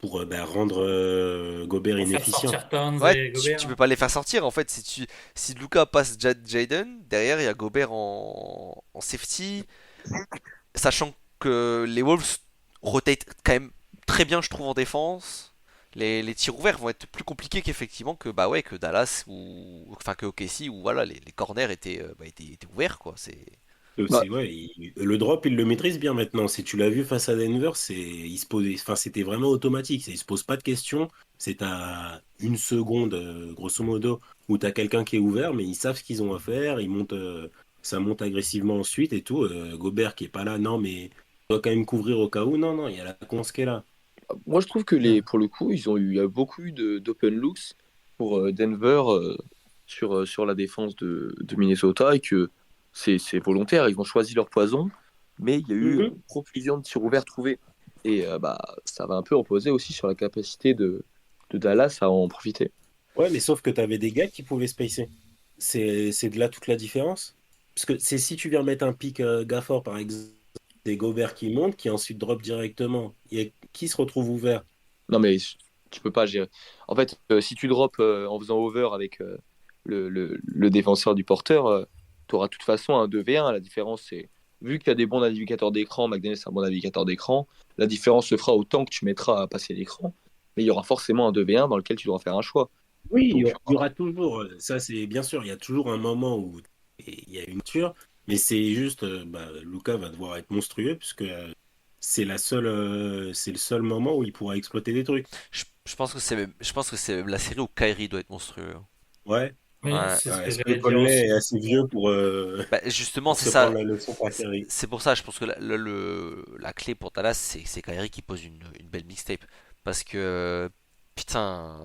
pour rendre Gobert Pour faire inefficient. sortir Towns Ouais, et tu peux Gobert. pas les faire sortir en fait. Si Luka passe Jaden, derrière il y a Gobert en safety. Sachant que les Wolves rotate quand même très bien, je trouve, en défense. Les tirs ouverts vont être plus compliqués qu'effectivement que Dallas ou enfin que OKC où voilà les corners étaient ouverts quoi. Bah, Ouais, le drop, il le maîtrise bien maintenant. Si tu l'as vu face à Denver, enfin, c'était vraiment automatique. Il se pose pas de questions. C'est à une seconde, grosso modo, où tu as quelqu'un qui est ouvert, mais ils savent ce qu'ils ont à faire. Ça monte agressivement ensuite et tout. Gobert qui est pas là, non, mais doit quand même couvrir au cas où. Non, non, il y a la conce qui est là. moi, je trouve que pour le coup, il y a beaucoup eu d'open looks pour Denver sur la défense de Minnesota et que c'est volontaire. Ils ont choisi leur poison, mais il y a eu Mhm. une profusion de tirs ouverts trouvés. Et bah, ça va un peu reposer aussi sur la capacité de Dallas à en profiter. Ouais, mais sauf que tu avais des gars qui pouvaient spacer. C'est de là toute la différence. Parce que c'est si tu viens mettre un pic Gafford, par exemple, des Gobert qui montent, qui ensuite drop directement. Qui se retrouve ouvert? Non, mais tu peux pas gérer. En fait, si tu drops en faisant over avec le défenseur du porteur, tu auras de toute façon un 2v1. La différence, c'est vu qu'il y a des bons navigateurs d'écran, McDaniel c'est un bon navigateur d'écran, la différence se fera autant que tu mettras à passer l'écran. Mais il y aura forcément un 2v1 dans lequel tu devras faire un choix. Oui, Donc, il y aura toujours, ça c'est bien sûr, il y a toujours un moment où il y a une rupture, mais c'est juste, Luka va devoir être monstrueux, puisque c'est le seul moment où il pourra exploiter des trucs. Je pense que c'est même la série où Kyrie doit être monstrueux. Hein. Ouais. Oui, Ouais. c'est ce Ouais, que est-ce que j'allais dire Conley aussi. est assez vieux Bah, justement, pour c'est se prendre ça. la leçon par C'est Curry? c'est pour ça, je pense que la clé pour Dallas, c'est Kyrie qui pose une belle mixtape. Parce que, putain,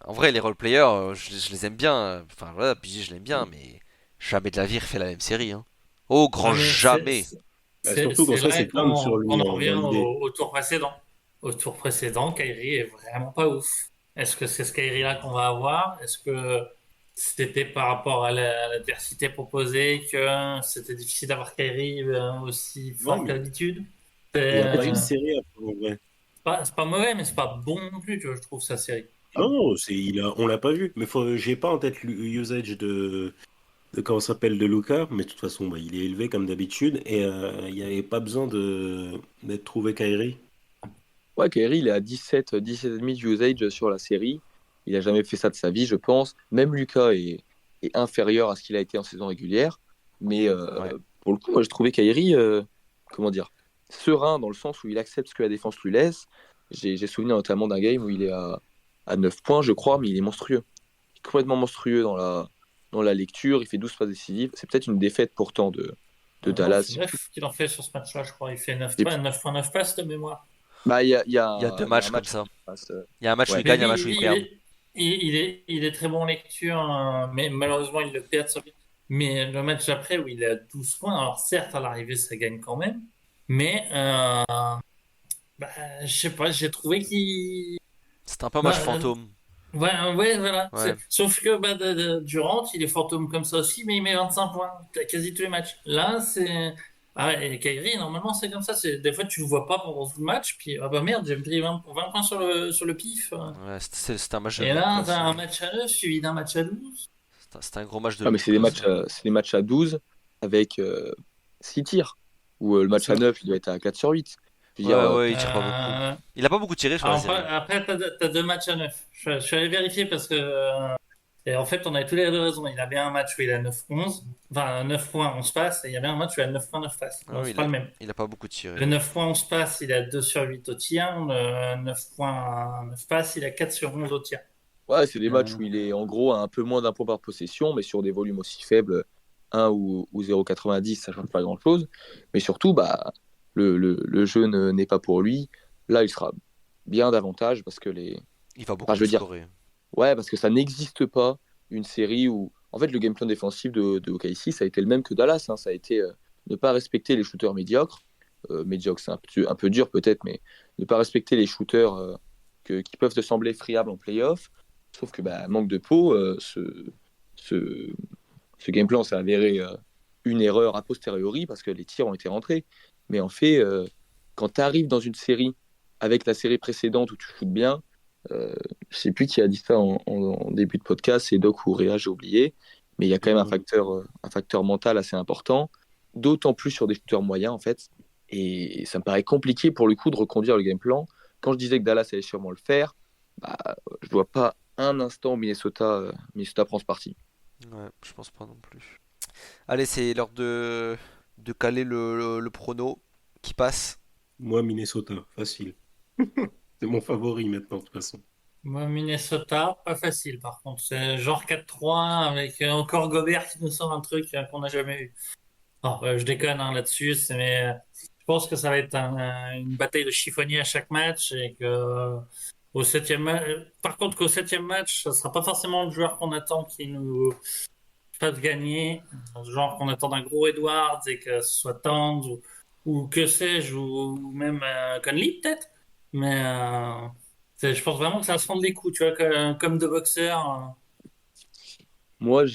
en vrai, les roleplayers, je les aime bien. Enfin, voilà, PG, je l'aime bien, mais jamais de la vie, il refait la même série. Hein. Au grand Ouais, mais jamais. Surtout qu'en c'est soi, là c'est plein sur qu'on lui en revient dans l'idée. au tour précédent. Au tour précédent, Kyrie est vraiment pas ouf. Est-ce que c'est ce Kyrie-là qu'on va avoir? Est-ce que c'était par rapport à à l'adversité proposée que c'était difficile d'avoir Kyrie aussi Ouais, fort que mais d'habitude? il n'y a pas C'est une série en vrai. c'est pas mauvais, mais c'est pas bon non plus, tu vois, je trouve, sa série. Non, on l'a pas vu. Mais j'ai pas en tête l'usage de comment ça s'appelle de Luca, mais de toute façon, il est élevé comme d'habitude et il n'y avait pas besoin d'être trouvé Kyrie. ouais, Kyrie, il est à 17,5 usage sur la série. Il a jamais fait ça de sa vie, je pense. Même Lucas est inférieur à ce qu'il a été en saison régulière. Mais Ouais. pour le coup, moi, je trouvais Kyrie, comment dire, serein dans le sens où il accepte ce que la défense lui laisse. J'ai souvenir notamment d'un game où il est à 9 points, je crois, mais il est monstrueux. Il est complètement monstrueux dans la lecture. Il fait 12 passes décisives. C'est peut-être une défaite pourtant de Non, c'est Dallas. 9 qu'il en fait sur ce match-là, je crois. Il fait 9 Et pas puis, 9,9 passes de mémoire. bah, Il y a deux il y a un matchs comme match ça. qui passe. Il y a un match où Ouais. il Mais gagne, un match où il perd. il est très bon en lecture, mais malheureusement, il le perd sur... Mais le match après, où il est à 12 points, alors certes, à l'arrivée, ça gagne quand même, mais bah, je sais pas, j'ai trouvé qu'il... C'est un peu un match Bah, fantôme. ouais, voilà. Ouais. Sauf que Durant, il est fantôme comme ça aussi, mais il met 25 points quasi tous les matchs. Là, c'est... Ah, et Kyrie, normalement, c'est comme ça. Des fois, tu le vois pas pendant tout le match, puis ah bah merde, j'ai pris 20 points sur le pif. Ouais, c'était un match de Et loot là, là. t'as un match à 9 suivi d'un match à 12. C'était un gros match de Ah, mais loot là. c'est des matchs à 12 avec 6 tirs. Où le match à Ça. 9 il doit être à 4 sur 8. Je veux dire, Ouais, il tire pas beaucoup. Euh, Il a pas beaucoup tiré sur la après, série. après t'as deux matchs à 9. Je suis allé vérifier parce que. Et en fait, on avait tous les deux raison. Il a bien un match où il a 9-11. Enfin, 9 points, 11 passes. Et il y a bien un match où il a 9 points, 9 passes. Ah Donc, ouais, c'est pas le même. il a pas beaucoup tiré. Le 9 points, 11 passes, il a 2 sur 8 au tir. Le 9 points, 9 passes, il a 4 sur 11 au tir. ouais, c'est des matchs Euh, où il est en gros à un peu moins d'un point par possession, mais sur des volumes aussi faibles, 1 ou 0,90, ça change pas grand-chose. Mais surtout, bah, le jeu n'est pas pour lui. Là, il sera bien davantage parce que Il va beaucoup enfin, je veux plus dire, scorer. ouais, parce que ça n'existe pas une série où, en fait, le game plan défensif de OKC, ça a été le même que Dallas, hein. Ça a été ne pas respecter les shooters médiocres. Médiocre, c'est un peu dur peut-être, mais ne pas respecter les shooters qui peuvent te sembler friables en playoff. Sauf que bah, manque de peau, ce, ce game plan s'est avéré une erreur a posteriori parce que les tirs ont été rentrés. Mais en fait, quand tu arrives dans une série avec la série précédente où tu shootes bien, je sais plus qui a dit ça en début de podcast, c'est Doc ou Réa, j'ai oublié, mais il y a quand même un facteur mental assez important, d'autant plus sur des shooters moyens en fait. Et ça me paraît compliqué pour le coup de reconduire le game plan. Quand je disais que Dallas allait sûrement le faire, bah, je vois pas un instant où Minnesota prend ce parti. Ouais, je pense pas non plus. Allez, c'est l'heure de caler le prono qui passe. Moi, Minnesota, facile. C'est mon favori maintenant, de toute façon. Moi, Minnesota, pas facile par contre. C'est genre 4-3 avec encore Gobert qui nous sort un truc qu'on n'a jamais eu. Non, je déconne hein, là-dessus, mais je pense que ça va être une bataille de chiffonniers à chaque match et que au septième match, par contre qu'au septième match, ce sera pas forcément le joueur qu'on attend qui nous fasse gagner, genre qu'on attend un gros Edwards et que ce soit Towns ou que sais-je, ou même Conley peut-être. Mais je pense vraiment que ça va se rendre les coups, tu vois, comme de boxeurs. Moi,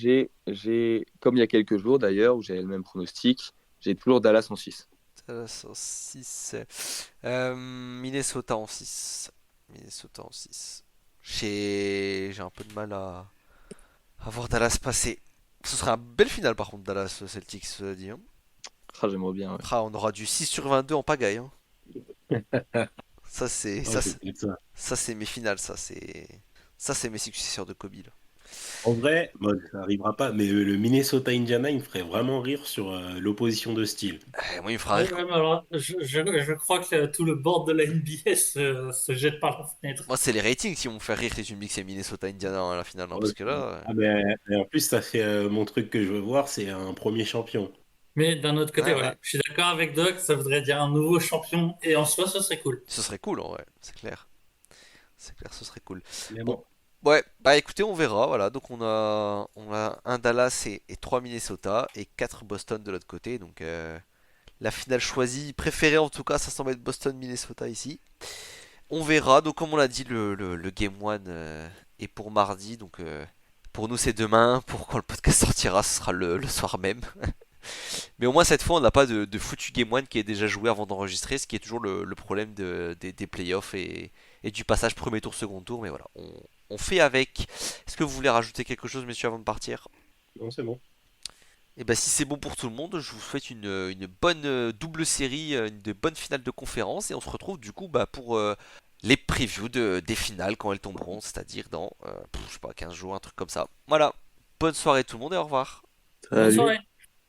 comme il y a quelques jours d'ailleurs, où j'avais le même pronostic, j'ai toujours Dallas en 6. Dallas en 6. Minnesota en 6. Minnesota en 6. J'ai un peu de mal à voir Dallas passer. Ce serait un bel final par contre, Dallas Celtics dit. Hein. Ah, j'aimerais bien, ouais. Ah, on aura du 6/22 en pagaille. Hein. Ça c'est Ah, c'est peut-être ça. ça c'est mes finales, ça c'est mes successeurs de Kobe. Là. En vrai, bon, ça n'arrivera pas, mais le Minnesota-Indiana, il me ferait vraiment rire sur l'opposition de style. Moi il me fera Ouais, rire. ouais, mais alors, je crois que tout le board de la NBA se jette par la fenêtre. Moi c'est les ratings qui vont me faire rire si tu me dis que c'est Minnesota Indiana à la finale, hein, parce que là, Ah ben, et en plus, ça fait mon truc que je veux voir, c'est un premier champion. Mais d'un autre côté, ouais, ouais, ouais, je suis d'accord avec Doc, ça voudrait dire un nouveau champion, et en soi, ça serait cool. ce serait cool en vrai, c'est clair, ce serait cool. Mais Bon, bon, ouais, bah écoutez, on verra, voilà, donc on a un Dallas et 3 Minnesota et 4 Boston de l'autre côté, donc la finale choisie, préférée en tout cas, ça semble être Boston-Minnesota ici. On verra, donc comme on l'a dit, le Game 1 est pour mardi, donc pour nous c'est demain, pour quand le podcast sortira, ce sera le soir même. Mais au moins cette fois on n'a pas de foutu Game 1 qui est déjà joué avant d'enregistrer, ce qui est toujours le problème des playoffs et du passage premier tour, second tour, mais voilà, on fait avec. Est-ce que vous voulez rajouter quelque chose messieurs avant de partir? non, c'est bon. Et bah si c'est bon pour tout le monde, je vous souhaite une bonne double série, une bonne finale de conférence et on se retrouve du coup bah, pour les previews des finales quand elles tomberont, c'est-à-dire dans je sais pas 15 jours, un truc comme ça. Voilà, bonne soirée tout le monde et au revoir. Bonne Salut. soirée.